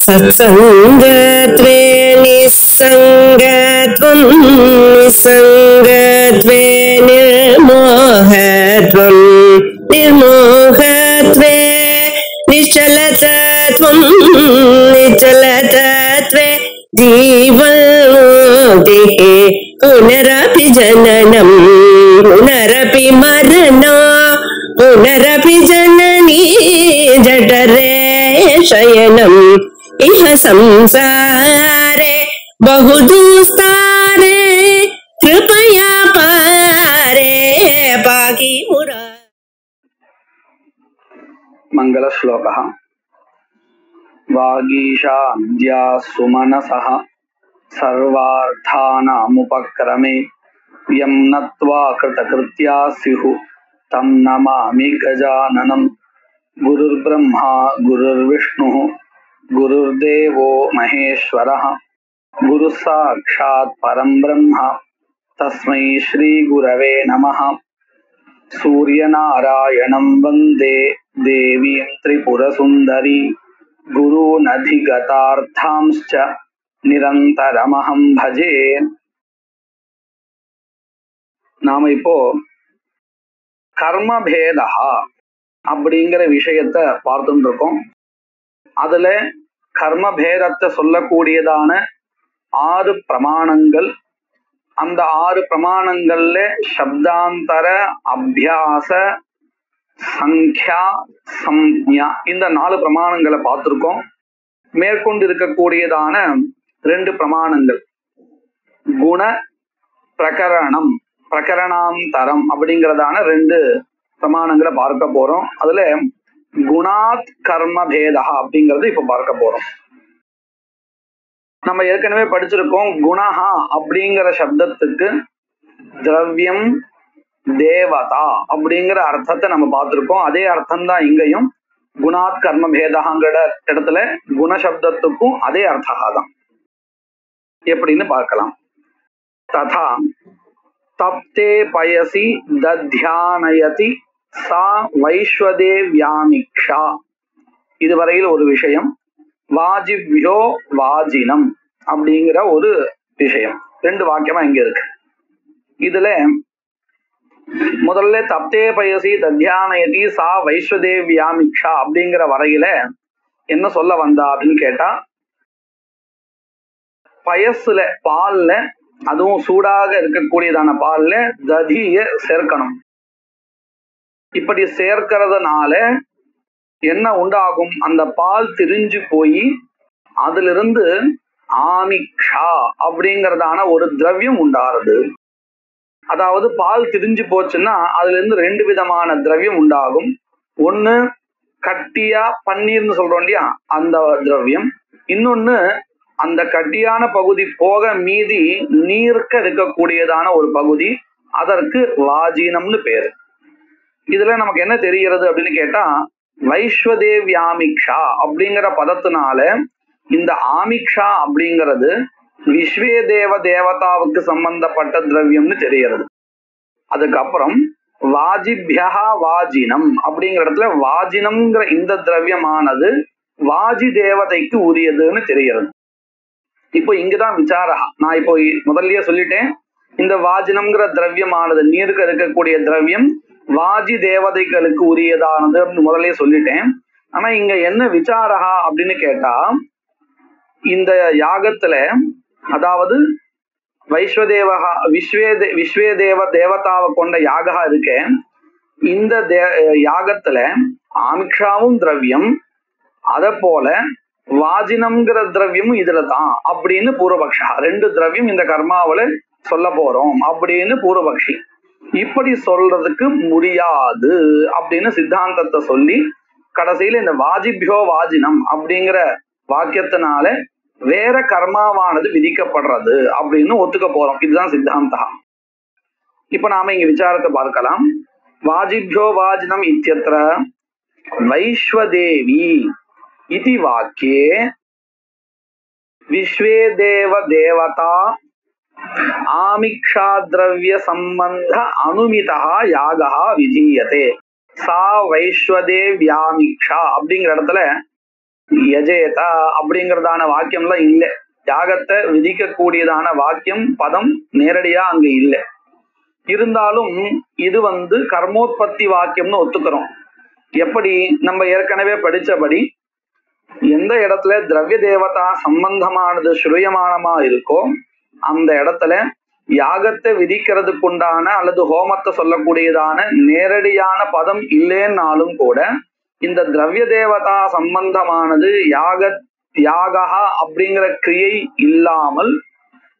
सत्संगत्वे निस्संगत्वं निस्संगत्वे निर्मोहत्वं निर्मोहत्वे निश्चलतत्वं निश्चलतत्वे जीवन्मुक्तिः पुनरपि जननं पुनरपि मरणं पुनरपि जननी जठरे शयनम् इह संसारे बहुदुस्तारे कृपया पारे पाहि मुरा। मंगल श्लोकः। वागीशाद्या सुमनसः सर्वार्थानामुपक्रमे यं नत्वा कृतकृत्या स्युः तं नमामि गजाननं। गुरुर्ब्रह्मा गुरुर्विष्णुः गुरुर्देवो महेश्वरः गुरुः साक्षात् परं ब्रह्म तस्मै श्री गुरवे नमः। सूर्यनारायणं वन्दे देवीं त्रिपुरसुन्दरी गुरूनधिगतार्थांश्च निरन्तरमहं भजे। நாம இப்போ கர்மபேதா அப்படிங்கிற விஷயத்தை பார்த்துட்டு இருக்கோம். அதுல கர்மபேதத்தை சொல்லக்கூடியதான 6 பிரமாணங்கள், அந்த 6 பிரமாணங்கள்ல சப்தாந்தர அபியாச சங்கியா சம்ஞா இந்த 4 பிரமாணங்களை பார்த்திருக்கோம். மேற்கொண்டு இருக்கக்கூடியதான 2 பிரமாணங்கள் குண பிரகரணம் பிரகரணாந்தரம் அப்படிங்கிறதான 2 பிரமாணங்களை பார்க்க போறோம். அதுல குணாத் கர்மபேதா அப்படிங்கிறது இப்ப பார்க்க போறோம். நம்ம ஏற்கனவே படிச்சிருக்கோம். குணஹா அப்படிங்கிற சப்தத்துக்கு திரவியம் தேவதா அப்படிங்கிற அர்த்தத்தை நம்ம பார்த்திருக்கோம். அதே அர்த்தம் தான் இங்கேயும். குணாத் கர்மபேதாங்கிற இடத்துல குணசப்தத்துக்கும் அதே அர்த்தா தான். எப்படின்னு பார்க்கலாம். ததா தப்தே பயசி தத்யானயதி சா வைஸ்வதேவ்யாமிக்ஷா. இதுவரையில் ஒரு விஷயம். வாஜிவ்யோ வாஜினம் அப்படிங்கிற ஒரு விஷயம். 2 வாக்கியமா இங்க இருக்கு. இதுல முதல்ல தப்தே பயசி தத்யானயதி சா வைஸ்வதேவ்யாமிக்ஷா அப்படிங்கிற வரையில என்ன சொல்ல வந்தா அப்படின்னு கேட்டா, பயசுல பால்ல, அதுவும் சூடாக இருக்கக்கூடியதான பால்ல ததிய சேர்க்கணும். இப்படி சேர்க்கிறதுனால என்ன உண்டாகும்? அந்த பால் திரிஞ்சு போய் அதிலிருந்து ஆமிக்ஷா அப்படிங்கிறதான ஒரு திரவியம் உண்டாகிறது. அதாவது பால் திரிஞ்சு போச்சுன்னா அதுல இருந்து 2 விதமான திரவியம் உண்டாகும். ஒண்ணு கட்டியா பன்னீர்னு சொல்றோம் இல்லையா, அந்த திரவியம். இன்னொன்னு அந்த கட்டியான பகுதி போக மீதி நீர்க்க இருக்கக்கூடியதான ஒரு பகுதி, அதற்கு வாஜீனம்னு பேரு. இதுல நமக்கு என்ன தெரிகிறது அப்படின்னு கேட்டா, வைஸ்வதேவ்யாமிக்ஷா அப்படிங்கிற பதத்தினால இந்த ஆமிக்ஷா அப்படிங்கிறது விஸ்வே தேவ தேவதாவுக்கு சம்பந்தப்பட்ட திரவியம்னு தெரிகிறது. அதுக்கப்புறம் வாஜிபியா வாஜினம் அப்படிங்கிற இடத்துல வாஜினம்ங்கிற இந்த திரவியமானது வாஜி தேவதைக்கு உரியதுன்னு தெரிகிறது. இப்போ இங்குதான் விசாரா. நான் இப்போ முதல்லயே சொல்லிட்டேன், இந்த வாஜினம்ங்கிற திரவியமானது நீருக்கு இருக்கக்கூடிய திரவியம் வாஜி தேவதைகளுக்கு உரியதானது அப்படின்னு முதலே சொல்லிட்டேன். ஆனா இங்க என்ன விசாரா அப்படின்னு கேட்டா, இந்த யாகத்துல, அதாவது வைஸ்வதேவகா விஸ்வேதேவ தேவதாவை கொண்ட யாகா இருக்க, இந்த யாகத்துல ஆமிக்ஷாவும் திரவியம், அத போல வாஜினம்ங்கிற திரவியமும் இதுல தான் அப்படின்னு பூர்வபக்ஷா. 2 திரவியம் இந்த கர்மாவில சொல்ல போறோம் அப்படின்னு பூர்வபக்ஷி. இப்படி சொல்றதுக்கு முடியாது அப்படின்னு சித்தாந்தத்தை சொல்லி கடைசியில இந்த வாஜிபியோ வாஜினம் அப்படிங்கிற வாக்கியத்தினால வேற கர்மாவானது விதிக்கப்படுறது அப்படின்னு ஒத்துக்க போறோம். இதுதான் சித்தாந்தா. இப்ப நாம இங்க விசாரத்தை பார்க்கலாம். வாஜிபியோ வாஜினம் இத்யத்ர வைஸ்வதேவி இதி வாக்கியே விஸ்வே தேவ தேவதா ஆமிக்ஷா திரவிய சம்பந்த அனுமிதா யாகா விதீயதே சா வைஸ்வதேவ்யாமிக்ஷா அப்படிங்கிற இடத்துல யஜேதா அப்படிங்கறதான வாக்கியம்லாம் இல்ல. யாகத்தை விதிக்கக்கூடியதான வாக்கியம் பதம் நேரடியா அங்க இல்ல. இருந்தாலும் இது கர்மோத்பத்தி வாக்கியம்னு ஒத்துக்கிறோம். எப்படி? நம்ம ஏற்கனவே படிச்சபடி எந்த இடத்துல திரவிய தேவதா சம்பந்தமானது ஸ்ருயமானமா இருக்கோ அந்த இடத்துல யாகத்தை விதிக்கிறதுக்குண்டான அல்லது ஹோமத்தை சொல்லக்கூடியதான நேரடியான பதம் இல்லைன்னாலும் கூட இந்த திரவிய தேவதா சம்பந்தமானது யாகா அப்படிங்கிற கிரியை இல்லாமல்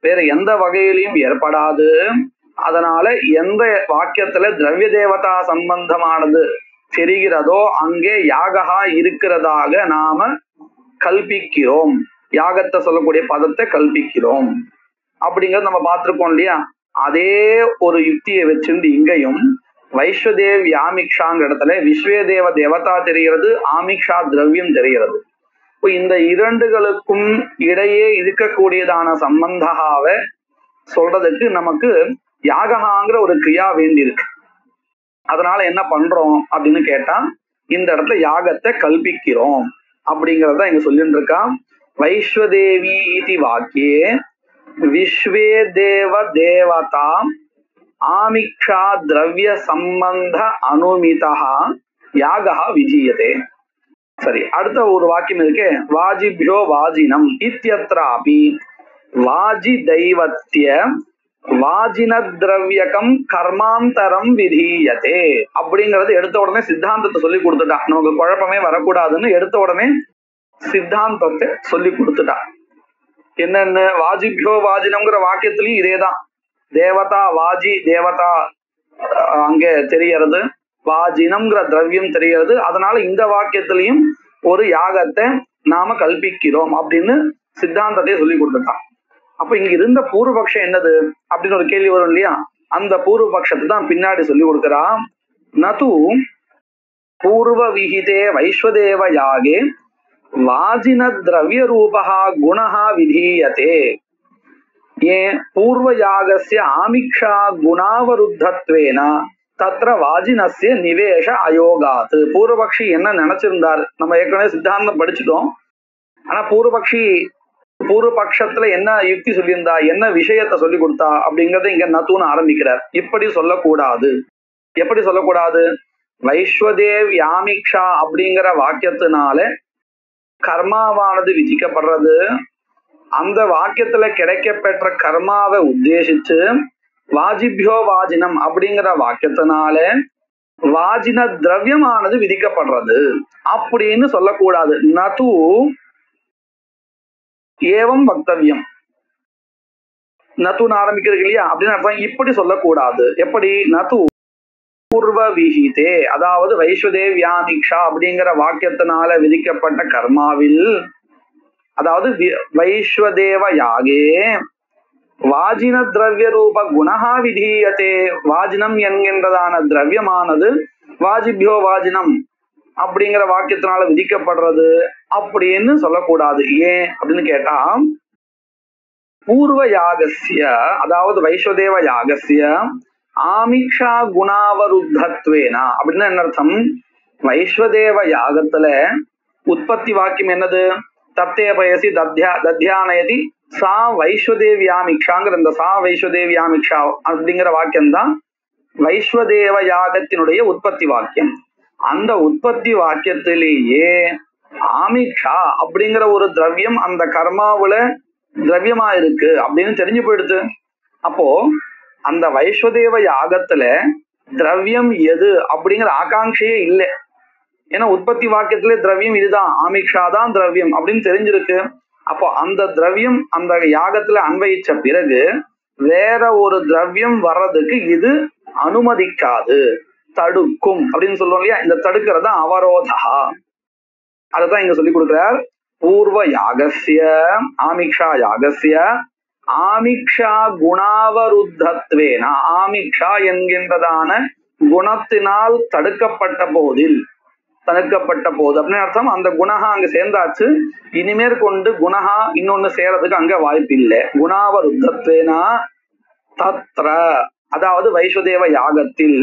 வேற எந்த வகையிலையும் ஏற்படாது. அதனால எந்த வாக்கியத்துல திரவிய தேவதா சம்பந்தமானது தெரிகிறதோ அங்கே யாகா இருக்கிறதாக நாம கல்பிக்கிறோம். யாகத்தை சொல்லக்கூடிய பதத்தை கல்பிக்கிறோம் அப்படிங்கறது நம்ம பார்த்திருக்கோம் இல்லையா? அதே ஒரு யுக்தியை வச்சிருந்து இங்கேயும் வைஸ்வதேவ் யாமிக்ஷாங்கிற இடத்துல விஸ்வேதேவ தேவதா தெரிகிறது, ஆமிக்ஷா திரவியம் தெரிகிறது. இந்த இரண்டுகளுக்கும் இடையே இருக்கக்கூடியதான சம்பந்தாவை சொல்றதுக்கு நமக்கு யாகங்கிற ஒரு கிரியா வேண்டி இருக்கு. அதனால என்ன பண்றோம் அப்படின்னு கேட்டா இந்த இடத்துல யாகத்தை கல்பிக்கிறோம் அப்படிங்கறத இங்க சொல்லிட்டு இருக்கா. வைஸ்வதேவி இதி வாக்கியே விஸ்வே தேவ தேவதா ஆமிக்ஷா திரவிய சம்பந்த அனுமிதா யாகா விஜீயதே. சரி, அடுத்த ஒரு வாக்கியம் இருக்கு. வாஜிபியோ வாஜினம் இத்யத்ராபி வாஜி தைவத்ய வாஜின திரவியகம் கர்மாந்தரம் விதீயதே அப்படிங்கறது எடுத்த உடனே சித்தாந்தத்தை சொல்லி கொடுத்துட்டா. நமக்கு குழப்பமே வரக்கூடாதுன்னு எடுத்த உடனே சித்தாந்தத்தை சொல்லி கொடுத்துட்டா. என்னன்னு? வாஜிபியோ வாஜினம்ங்கிற வாக்கியத்திலையும் இதேதான். தேவதா வாஜி தேவதா அங்க தெரியறது, வாஜினம்ங்கிற திரவியம் தெரியறது. அதனால இந்த வாக்கியத்திலையும் ஒரு யாகத்தை நாம கல்பிக்கிறோம் அப்படின்னு சித்தாந்தத்தை சொல்லி கொடுத்துட்டான். அப்ப இங்க இருந்த பூர்வபக்ஷம் என்னது அப்படின்னு ஒரு கேள்வி வரும் இல்லையா? அந்த பூர்வபக்ஷத்தை தான் பின்னாடி சொல்லி கொடுக்கிறா. நது பூர்வ விஹிதே வைஸ்வதேவ யாகே வாஜின திரவிய ரூபா குணஹா விதீயதே. ஏன் பூர்வ யாகஸ்ய ஆமிக்ஷா குணாவருத்தத்வேன தத்ர வாஜினஸ்ய நிவேஷ அயோகாத். பூர்வபக்ஷி என்ன நினைச்சிருந்தார்? நம்ம ஏற்கனவே சித்தாந்தம் படிச்சுட்டோம். ஆனா பூர்வபக்ஷத்துல என்ன யுக்தி சொல்லியிருந்தா, என்ன விஷயத்த சொல்லி கொடுத்தா அப்படிங்கறத இங்க நத்துன்னு ஆரம்பிக்கிறார். இப்படி சொல்லக்கூடாது. எப்படி சொல்லக்கூடாது? வைஸ்வதேவ் யாமிக்ஷா அப்படிங்கிற வாக்கியத்தினால கர்மாவானது விதிக்கப்படுறது. அந்த வாக்கியத்துல கிடைக்கப்பெற்ற கர்மாவை உத்தேசிச்சு வாஜிபியோ வாஜினம் அப்படிங்கிற வாக்கியத்தினால வாஜின திரவியமானது விதிக்கப்படுறது அப்படின்னு சொல்லக்கூடாது. நது ஏவம் வக்தவியம். நத்துன்னு ஆரம்பிக்கிறது இல்லையா? அப்படின்னு அர்த்தம். இப்படி சொல்லக்கூடாது. எப்படி? நது பூர்வ விஹிதே, அதாவது வைஸ்வதேவ் யாமிக்ஷா அப்படிங்கிற வாக்கியத்தினால விதிக்கப்பட்ட கர்மாவில், அதாவது வைஸ்வதேவ யாகே வாஜின திரவிய ரூப குணஹா விதீயதே. வாஜினம் என்கின்றதான திரவியமானது வாஜிபியோ வாஜினம் அப்படிங்கிற வாக்கியத்தினால விதிக்கப்படுறது அப்படின்னு சொல்லக்கூடாது. ஏன் அப்படின்னு கேட்டா, பூர்வ யாகஸ்ய அதாவது வைஸ்வதேவ யாகஸ்ய ஆமிக்ஷா குணாவருத்தத்வேனா அப்படின்னு என்ன அர்த்தம்? வைஸ்வதேவ யாகத்துல உற்பத்தி வாக்கியம் என்னது? தப்தே பயசி தத்யானயதி சா வைஸ்வதேவியாமிக்ஷாங்கிற இந்த சா வைஸ்வதேவியாமிக்ஷா அப்படிங்கிற வாக்கியம் தான் வைஸ்வதேவ யாகத்தினுடைய உற்பத்தி வாக்கியம். அந்த உற்பத்தி வாக்கியத்திலேயே ஆமிக்ஷா அப்படிங்கிற ஒரு திரவியம் அந்த கர்மாவுல திரவியமா இருக்கு அப்படின்னு தெரிஞ்சு போயிடுது. அப்போ அந்த வைஸ்வதேவ யாகத்துல திரவியம் எது அப்படிங்கிற ஆகாங்கையே இல்லை. ஏன்னா உற்பத்தி வாக்கியத்திலே திரவியம் இதுதான், ஆமிக்ஷா தான் திரவியம் அப்படின்னு தெரிஞ்சிருக்கு. அப்போ அந்த திரவியம் அந்த யாகத்துல அன்வயிச்ச பிறகு வேற ஒரு திரவியம் வர்றதுக்கு இது அனுமதிக்காது, தடுக்கும் அப்படின்னு சொல்லுவோம் இல்லையா? இந்த தடுக்கிறது அவரோதா. அததான் இங்க சொல்லி கொடுக்கிறார். பூர்வ யாகஸ்ய ஆமிக்ஷா யாகஸ்ய ஆமிக்ஷா குணாவருத்தத்வேன, ஆமிக்ஷா என்கின்றதான குணத்தினால் தடுக்கப்பட்ட போது அப்படின்னு அர்த்தம். அந்த குணஹா அங்க சேர்ந்தாச்சு. இனிமேற் கொண்டு குணஹா இன்னொன்னு சேரதுக்கு அங்க வாய்ப்பு இல்லை. குணாவருத்தத்வேனா தத்ர, அதாவது வைஸ்வதேவ யாகத்தில்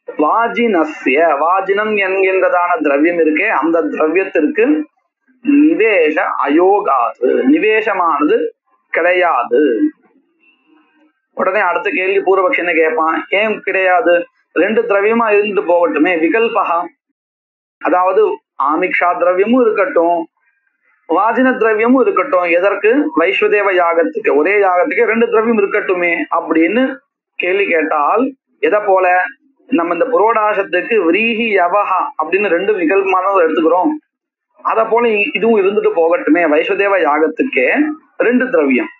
வாஜினஸ்ய, வாஜினம் என்கின்றதான திரவியம் இருக்கே அந்த திரவியத்திற்கு நிவேஷ அயோகாது, நிவேஷமானது கிடையாது. உடனே அடுத்த கேள்வி பூர்வபக்ஷி என்ன கேட்பான், ஏன் கிடையாது? ரெண்டு திரவியமா இருந்துட்டு போகட்டுமே, விகல்பகா, அதாவது ஆமிக்ஷா திரவியமும் இருக்கட்டும் வாஜின திரவியமும் இருக்கட்டும், எதற்கு? வைஸ்வதேவ யாகத்துக்கு, ஒரே யாகத்துக்கு ரெண்டு திரவியம் இருக்கட்டுமே அப்படின்னு கேள்வி கேட்டால், எதை போல நம்ம இந்த புரோடாசத்துக்கு விரீஹி யவஹா அப்படின்னு ரெண்டு விகல்பமா தான் எடுத்துக்கிறோம், அத போல இதுவும் இருந்துட்டு போகட்டுமே, வைஸ்வதேவ யாகத்துக்கே ரெண்டு திரவியம்.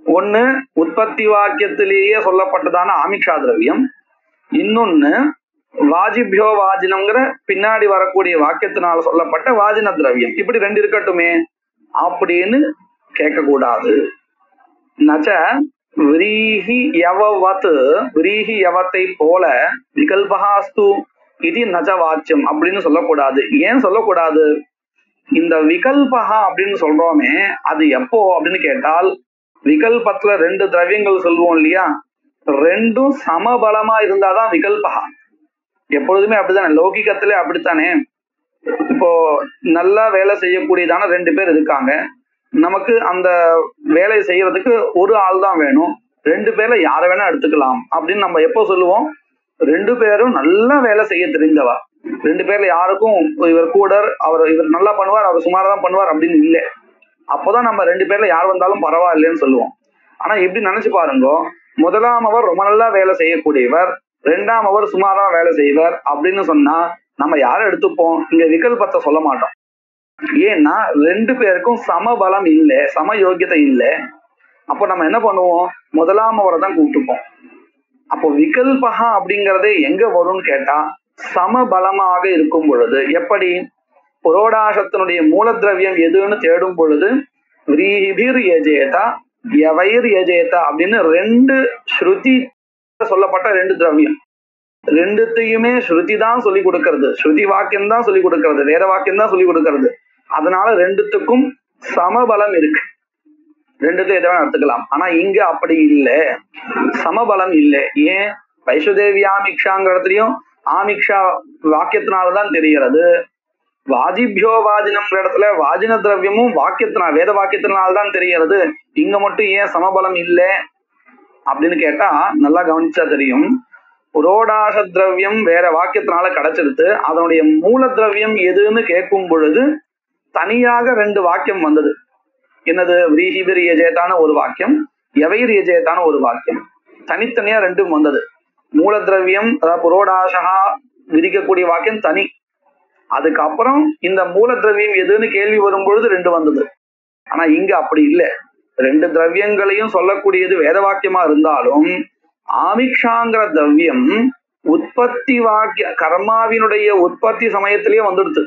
ஒண்ணு உற்பத்தி வாக்கியத்திலேயே சொல்லப்பட்டதான ஆமிக்ஷா திரவியம், இன்னொன்னு வாஜிபியோ வாஜினம்ங்கிற பின்னாடி வரக்கூடிய வாக்கியத்தினால சொல்லப்பட்ட வாஜின திரவியம். இப்படி ரெண்டு இருக்கட்டுமே அப்படின்னு கேட்க கூடாது. நச்ச விரீஹி யவவத், விரீஹி யவத்தை போல விகல்பஹாஸ்து இது நச்ச வாச்சியம் அப்படின்னு சொல்லக்கூடாது. ஏன் சொல்லக்கூடாது? இந்த விகல்பஹா அப்படின்னு சொல்றோமே அது எப்போ அப்படின்னு கேட்டால், விகல்பத்துல ரெண்டு திரவியங்கள் சொல்லுவோம் இல்லையா, ரெண்டும் சமபலமா இருந்தாதான் விகல்பஹா. எப்பொழுதுமே அப்படித்தானே, லௌகிகத்திலே அப்படித்தானே. இப்போ நல்லா வேலை செய்யக்கூடியதான ரெண்டு பேர் இருக்காங்க, நமக்கு அந்த வேலை செய்யறதுக்கு ஒரு ஆள் தான் வேணும், ரெண்டு பேர்ல யாரை வேணா எடுத்துக்கலாம் அப்படின்னு நம்ம எப்போ சொல்லுவோம்? ரெண்டு பேரும் நல்லா வேலை செய்ய தெரிந்தவா, ரெண்டு பேர்ல யாருக்கும் இவர் கூட இவர் நல்லா பண்ணுவார் அவர் சுமாரா தான் பண்ணுவார் அப்படின்னு இல்லை, அப்போதான் நம்ம ரெண்டு பேர்ல யார் வந்தாலும் பரவாயில்லைன்னு சொல்லுவோம். ஆனா இப்படி நினைச்சு பாருங்க, முதலாம் அவர் ரொம்ப நல்லா வேலை செய்யக்கூடியவர், ரெண்டாம் அவர் சுமாரா வேலை செய்வார் அப்படின்னு சொன்னா நம்ம யாரை எடுத்துப்போம்? இங்க விகல்பத்தை சொல்ல மாட்டோம். ஏன்னா ரெண்டு பேருக்கும் சமபலம் இல்லை, சம யோகியதை இல்லை. அப்போ நம்ம என்ன பண்ணுவோம்? முதலாம் அவரை தான் கூப்பிட்டுப்போம். அப்போ விகல்பகா அப்படிங்கறதே எங்க வரும்னு கேட்டா, சமபலமாக இருக்கும் பொழுது. எப்படி? புரோடாசத்தினுடைய மூல திரவியம் எதுன்னு தேடும் பொழுது விரீஹிபிர் யஜேதா யவைர் யஜேதா அப்படின்னு ரெண்டு ஸ்ருதி சொல்லப்பட்ட ரெண்டு திரவியம், ரெண்டுத்தையுமே ஸ்ருதி தான் சொல்லி கொடுக்கறது, ஸ்ருதி வாக்கியம் தான் சொல்லி கொடுக்கறது, வேத வாக்கியம் தான் சொல்லி கொடுக்கறது. அதனால ரெண்டுத்துக்கும் சமபலம் இருக்கு, ரெண்டுத்தையும் எதை வேணா எடுத்துக்கலாம். ஆனா இங்க அப்படி இல்லை, சமபலம் இல்லை. ஏன்? வைஸ்வதேவி ஆமிக்ஷாங்கிறதுலயும் ஆமிக்ஷா வாக்கியத்தினால்தான் தெரிகிறது, வாஜிபியோ வாஜினம் இடத்துல வாஜின திரவியமும் வாக்கியத்தினால் வேத வாக்கியத்தினால்தான் தெரிகிறது. இங்க மட்டும் ஏன் சமபலம் இல்லை அப்படின்னு கேட்டா நல்லா கவனிச்சா தெரியும். புரோடாச திரவியம் வேற வாக்கியத்தினால கிடைச்சிருது, அதனுடைய மூல திரவியம் எதுன்னு கேட்கும் பொழுது தனியாக ரெண்டு வாக்கியம் வந்தது. என்னது? விரீஹிபிர் யஜேதான ஒரு வாக்கியம், எவைர் யஜேதான ஒரு வாக்கியம், தனித்தனியா ரெண்டும் வந்தது. மூல திரவியம் அதாவது புரோடாசா விதிக்கக்கூடிய வாக்கியம் தனி, அதுக்கப்புறம் இந்த மூல திரவியம் எதுன்னு கேள்வி வரும் பொழுது ரெண்டு வந்தது. ஆனா இங்க அப்படி இல்லை, ரெண்டு திரவியங்களையும் சொல்லக்கூடியது வேத வாக்கியமா இருந்தாலும் ஆமிக்ஷாங்கிற திரவியம் உற்பத்தி வாக்கிய கர்மாவினுடைய உற்பத்தி சமயத்திலேயே வந்துடுது.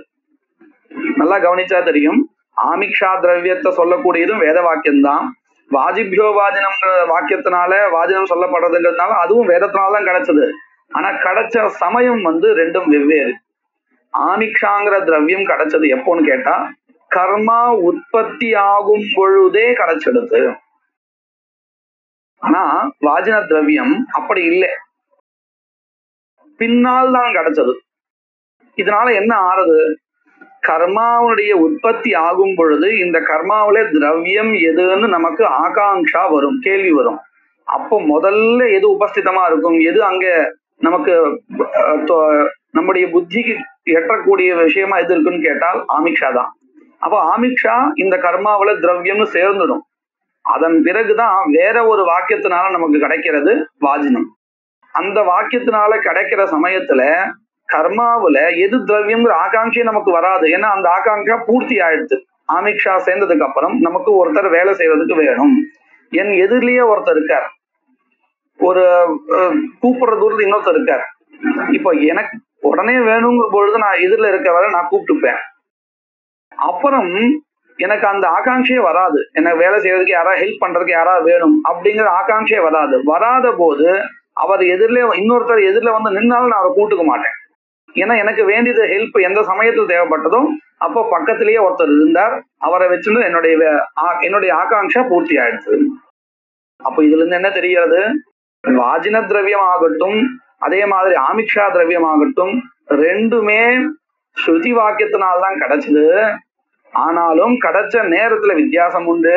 நல்லா கவனிச்சா தெரியும், ஆமிக்ஷா திரவியத்தை சொல்லக்கூடியதும் வேத வாக்கியம்தான். வாஜிபியோ வாஜினம்ங்கிற வாக்கியத்தினால வாஜினம் சொல்லப்படுறதுங்கிறதுனால அதுவும் வேதத்தினால்தான் கிடைச்சது. ஆனா கிடைச்ச சமயம் ரெண்டும் வெவ்வேறு. ஆமிக்ஷாங்கிற திரவியம் கிடைச்சது எப்போன்னு கேட்டா கர்மா உற்பத்தி ஆகும் பொழுதே கிடைச்சிடுது. ஆனா வாஜின திரவியம் அப்படி இல்லை, பின்னால் தான் கிடைச்சது. இதனால என்ன ஆறுது? கர்மாவுடைய உற்பத்தி ஆகும் பொழுது இந்த கர்மாவில திரவியம் எதுன்னு நமக்கு ஆகாங்ஷா வரும், கேள்வி வரும். அப்போ முதல்ல எது உபஸ்திதமா இருக்கும், எது அங்க நமக்கு நம்முடைய புத்திக்கு எட்டக்கூடிய விஷயமா எது இருக்குன்னு கேட்டால் ஆமிக்ஷா தான். அப்போ ஆமிக்ஷா இந்த கர்மாவில திரவியம்னு சேர்ந்துடும். அதன் பிறகுதான் வேற ஒரு வாக்கியத்தினால நமக்கு கிடைக்கிறது வாஜினம். அந்த வாக்கியத்தினால கிடைக்கிற சமயத்துல கர்மாவுல எது திரவியம்ங்கிற ஆகாங்ஷே நமக்கு வராது. ஏன்னா அந்த ஆகாங்ஷா பூர்த்தி ஆயிடுது. ஆமிக்ஷா சேர்ந்ததுக்கு அப்புறம் நமக்கு ஒருத்தர் வேலை செய்யறதுக்கு வேணும். என் எதிரிலேயே ஒருத்தர் இருக்கார், ஒரு கூப்பிடுற தூரத்துல இன்னொருத்தர் இருக்கார். இப்போ எனக்கு உடனே வேணுங்கிற பொழுது நான் எதிரில இருக்கவரை நான் கூப்பிட்டுப்பேன். அப்புறம் எனக்கு அந்த ஆகாங்ஷையே வராது, எனக்கு வேலை செய்யறதுக்கு யாராவது ஹெல்ப் பண்றதுக்கு யாராவது வேணும் அப்படிங்கிற ஆகாங்ஷையே வராது. வராத போது அவர் எதிரிலே இன்னொருத்தர் எதிரில நின்னாலும் நான் அவரை கூட்டுக்க மாட்டேன். ஏன்னா எனக்கு வேண்டியது ஹெல்ப் எந்த சமயத்தில் தேவைப்பட்டதோ அப்போ பக்கத்திலேயே ஒருத்தர் இருந்தார், அவரை வச்சுட்டு என்னுடைய ஆகாங்ஷா பூர்த்தி ஆயிடுச்சு. அப்போ இதுல இருந்து என்ன தெரிகிறது? வாஜின திரவியம் ஆகட்டும் அதே மாதிரி ஆமிக்ஷா திரவியம் ஆகட்டும் ரெண்டுமே ஸ்ருதி வாக்கியத்தினால்தான் கிடைச்சது. ஆனாலும் கிடைச்ச நேரத்துல வித்தியாசம் உண்டு.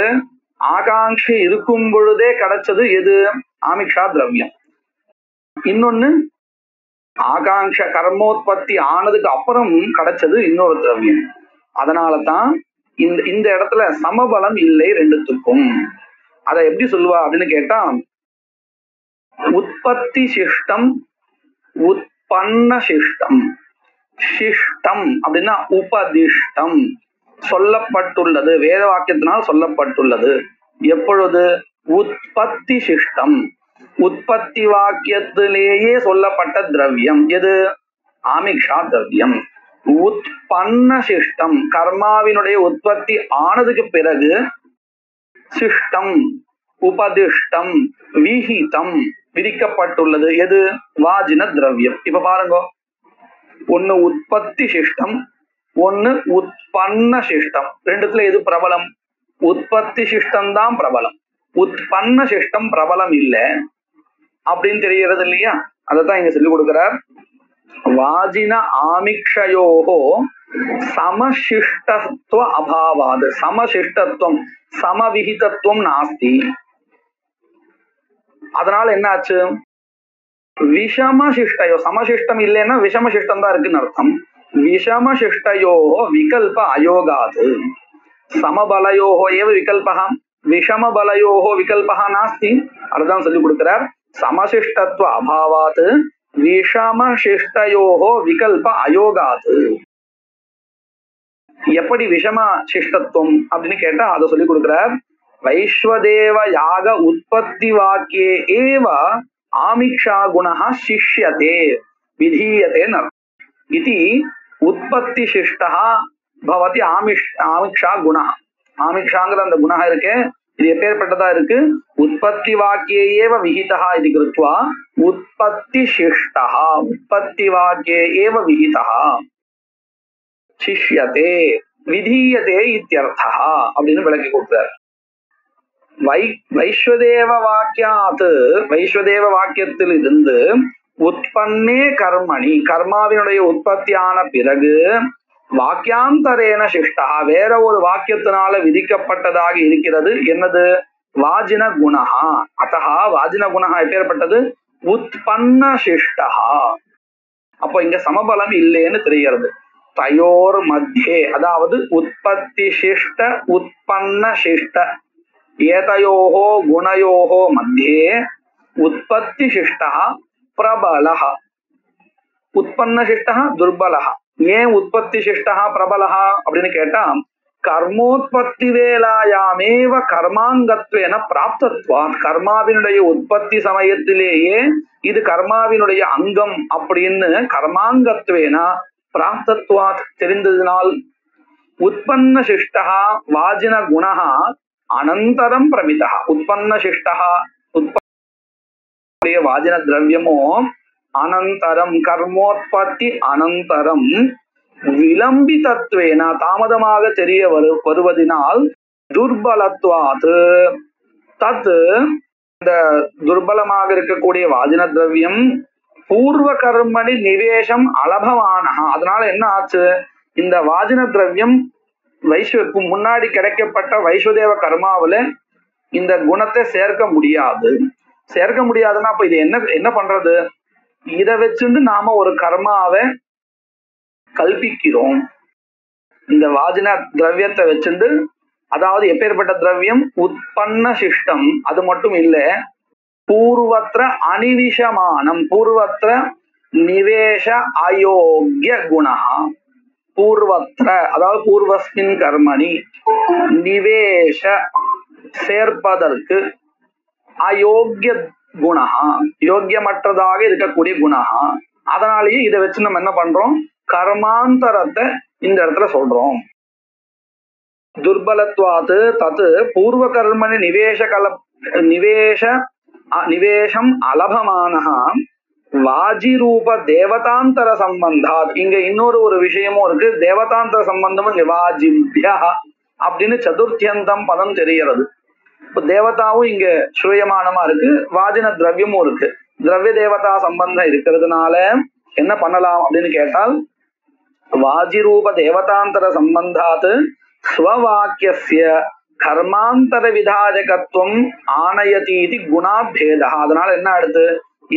ஆகாங்ஷை இருக்கும் பொழுதே கிடைச்சது எது? ஆமிக்ஷா திரவியம். இன்னொன்னு ஆகாங்ஷ கர்மோத்பத்தி ஆனதுக்கு அப்புறம் கிடைச்சது இன்னொரு திரவியம். அதனாலதான் இந்த இடத்துல சமபலம் இல்லை ரெண்டுத்துக்கும். அதை எப்படி சொல்லுவா அப்படின்னு கேட்டா, உற்பத்தி சிஷ்டம் உற்பன்ன சிஷ்டம். சிஷ்டம் அப்படின்னா உபதிஷ்டம், சொல்லப்பட்டுள்ளது, வேத வாக்கியத்தினால் சொல்லப்பட்டுள்ளது. எப்பொழுது? உற்பத்தி சிஷ்டம், உற்பத்தி வாக்கியத்திலேயே சொல்லப்பட்ட திரவியம் எது? ஆமிக்ஷா திரவியம். உற்பன்ன சிஷ்டம், கர்மாவினுடைய உற்பத்தி ஆனதுக்கு பிறகு சிஷ்டம் உபதிஷ்டம் விஹிதம் விதிக்கப்பட்டுள்ளது எது? வாஜின திரவியம். இப்ப பாருங்க, ஒன்னு உற்பத்தி சிஷ்டம், ஒன்னு உற்பன்ன சிஷ்டம். ரெண்டுத்துல எது பிரபலம்? உற்பத்தி சிஷ்டம் தான் பிரபலம், உற்பன்ன சிஷ்டம் பிரபலம் இல்லை அப்படின்னு தெரிகிறது இல்லையா? அதத்தான் இங்க சொல்லி கொடுக்கிறார். வாஜின ஆமிக்ஷயோகோ சமசிஷ்டத்துவ அபாவாது. சமசிஷ்டத்துவம் சமவிகிதத்துவம் நாஸ்தி. அதனால என்ன ஆச்சு? விஷமசிஷ்டயோ, சமசிஷ்டம் இல்லைன்னா விஷமசிஷ்டம் தான் இருக்குன்னு அர்த்தம். விஷமசிஷ்டயோ விகல்ப அயோகாது. சமபலயோகோ ஏவ விகல்பா, விஷமபலயோகோ விகல்பா நாஸ்தி. அதுதான் சொல்லி கொடுக்கிறார். சமசிஷ்டத்துவ அபாவாத் விஷமசிஷ்டயோகோ விகல்ப அயோகாது. எப்படி விஷம சிஷ்டத்துவம் அப்படின்னு கேட்டா அதை சொல்லி கொடுக்கிறார். வைஸ்வதேவ யாக உற்பத்தி வாக்கியே ஏவ ஆமிக்ஷா குணः சிஷ்யதே விதீயதே இதி உற்பத்தி சிஷ்டः பவதி ஆமிக்ஷா குணः. ஆமிக்ஷாங்கிற அந்த குணம் இருக்கு, இது எப்பேற்பட்டதா இருக்கு? உற்பத்தி வாக்கியே ஏவ விஹிதः இது கிருத்வா உற்பத்தி சிஷ்டः, உற்பத்தி வாக்கியே ஏவ விஹிதः சிஷ்யதே விதீயதே இத்யர்த்தः அப்படின்னு விளக்கி கொடுத்தார். வைஸ்வதேவ வாக்கியாத், வைஸ்வதேவ வாக்கியத்தில் இருந்து உற்பன்னே கர்மணி, கர்மாவினுடைய உற்பத்தியான பிறகு வாக்கியாந்தரேன சிஷ்டா, வேற ஒரு வாக்கியத்தினால விதிக்கப்பட்டதாக இருக்கிறது. என்னது? வாஜின குணஹா. அத்தஹா வாஜின குணஹா எப்பேற்பட்டது? உற்பன்ன சிஷ்டா. அப்போ இங்க சமபலம் இல்லைன்னு தெரிகிறது. தயோர் மத்தியே, அதாவது உற்பத்தி சிஷ்ட உற்பன்ன சிஷ்ட ஏதயோஹோ குணயோஹோ மத்தியே உற்பத்தி சிஷ்டா பிரபலஹ, உற்பன்ன சிஷ்டா துர்பலஹ. ஏன் உற்பத்தி சிஷ்டா பிரபலஹ அப்படின்னு கேட்டா, கர்மோத்பத்தி வேலாயாமேவ கர்மாங்கத்வேன பிராப்தத்வாத், கர்மாவினுடைய உற்பத்தி சமயத்திலேயே இது கர்மாவினுடைய அங்கம் அப்படின்னு கர்மாங்கத்வேன பிராப்தத்வாத் தெரிந்ததினால் உற்பன்ன சிஷ்டா வாஜின குணஹ அனந்தரம் பிரமிதா. உற்பன்ன சிஷ்டா உற்பத்திய வாஜின திரவியமோ அனந்தரம், கர்மோத்பத்தி அனந்தரம் விளம்பிதத்வேன தாமதமாக தெரிய வருவதினால் துர்பலத்வாத் தத், இந்த துர்பலமாக இருக்கக்கூடிய வாஜின திரவியம் பூர்வ கர்மணி நிவேசம் அலபமான. அதனால என்ன ஆச்சு? இந்த வாஜின திரவியம் முன்னாடி கிடைக்கப்பட்ட வைஸ்வதேவ கர்மாவில இந்த குணத்தை சேர்க்க முடியாது. சேர்க்க முடியாதுன்னா அப்ப இது என்ன பண்றது? இதை வச்சுட்டு நாம ஒரு கர்மாவை கல்பிக்கிறோம். இந்த வாஜின திரவியத்தை வச்சுட்டு, அதாவது எப்பேற்பட்ட திரவியம்? உற்பன்ன சிஷ்டம். அது மட்டும் இல்ல, பூர்வத்திர அனிவிஷமானம், பூர்வத்திர நிவேஷ அயோக்கிய குணா. பூர்வத்திர அதாவது பூர்வஸ்மின் கர்மணி நிவேஷ சேர்ப்பதற்கு அயோக்கிய குணா, யோக்கியமற்றதாக இருக்கக்கூடிய குணா. அதனாலேயே இதை வச்சு நம்ம என்ன பண்றோம்? கர்மாந்தரத்தை இந்த இடத்துல சொல்றோம். துர்பலத்வாத் தத்து பூர்வ கர்மணி நிவேஷம் அலபமானஹ வாஜிரூப தேவதாந்தர சம்பந்தாத். இங்க இன்னொரு ஒரு விஷயமும் இருக்கு, தேவதாந்தர சம்பந்தமும் வாஜிப்யா அப்படின்னு சதுர்த்தியந்தம் பதம் தெரிகிறது. இப்ப தேவதாவும் இங்க ஸ்ரூயமானமா இருக்கு, வாஜின திரவியமும் இருக்கு. திரவிய தேவதா சம்பந்தம் இருக்கிறதுனால என்ன பண்ணலாம் அப்படின்னு கேட்டால், வாஜிரூப தேவதாந்தர சம்பந்தாத் ஸ்வவாக்கியஸ்ய கர்மாந்தர விதாயகத்துவம் ஆனயதீதி குணாபேதா. அதனால என்ன அடுத்து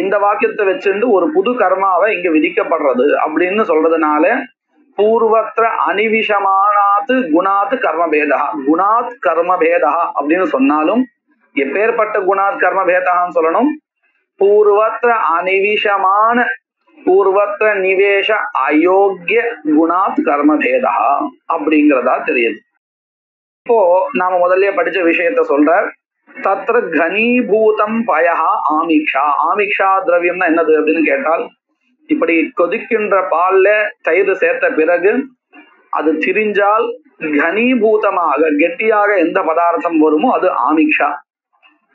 இந்த வாக்கியத்தை வச்சுட்டு ஒரு புது கர்மாவை இங்க விதிக்கப்படுறது அப்படின்னு சொல்றதுனால பூர்வத்திர அனிவிஷமானாத்து குணாத் கர்மபேதா, குணாத் கர்மபேதா அப்படின்னு சொன்னாலும் எப்பேற்பட்ட குணாத் கர்மபேதான்னு சொல்லணும்? பூர்வத்திர அனிவிஷமான பூர்வத்திர நிவேஷ அயோக்கிய குணாத் கர்மபேதா அப்படிங்கிறதா தெரியுது. இப்போ நாம முதல்ல படிச்ச விஷயத்த சொல்றார். தத்ர கனீபூதம் பயஹா ஆமிக்ஷா. ஆமிக்ஷா திரவியம்னா என்னது அப்படின்னு கேட்டால், இப்படி கொதிக்கின்ற பால்ல தயிர் சேர்த்த பிறகு அது திரிஞ்சால் கனீபூதமாக கெட்டியாக எந்த பதார்த்தம் வருமோ அது ஆமிக்ஷா.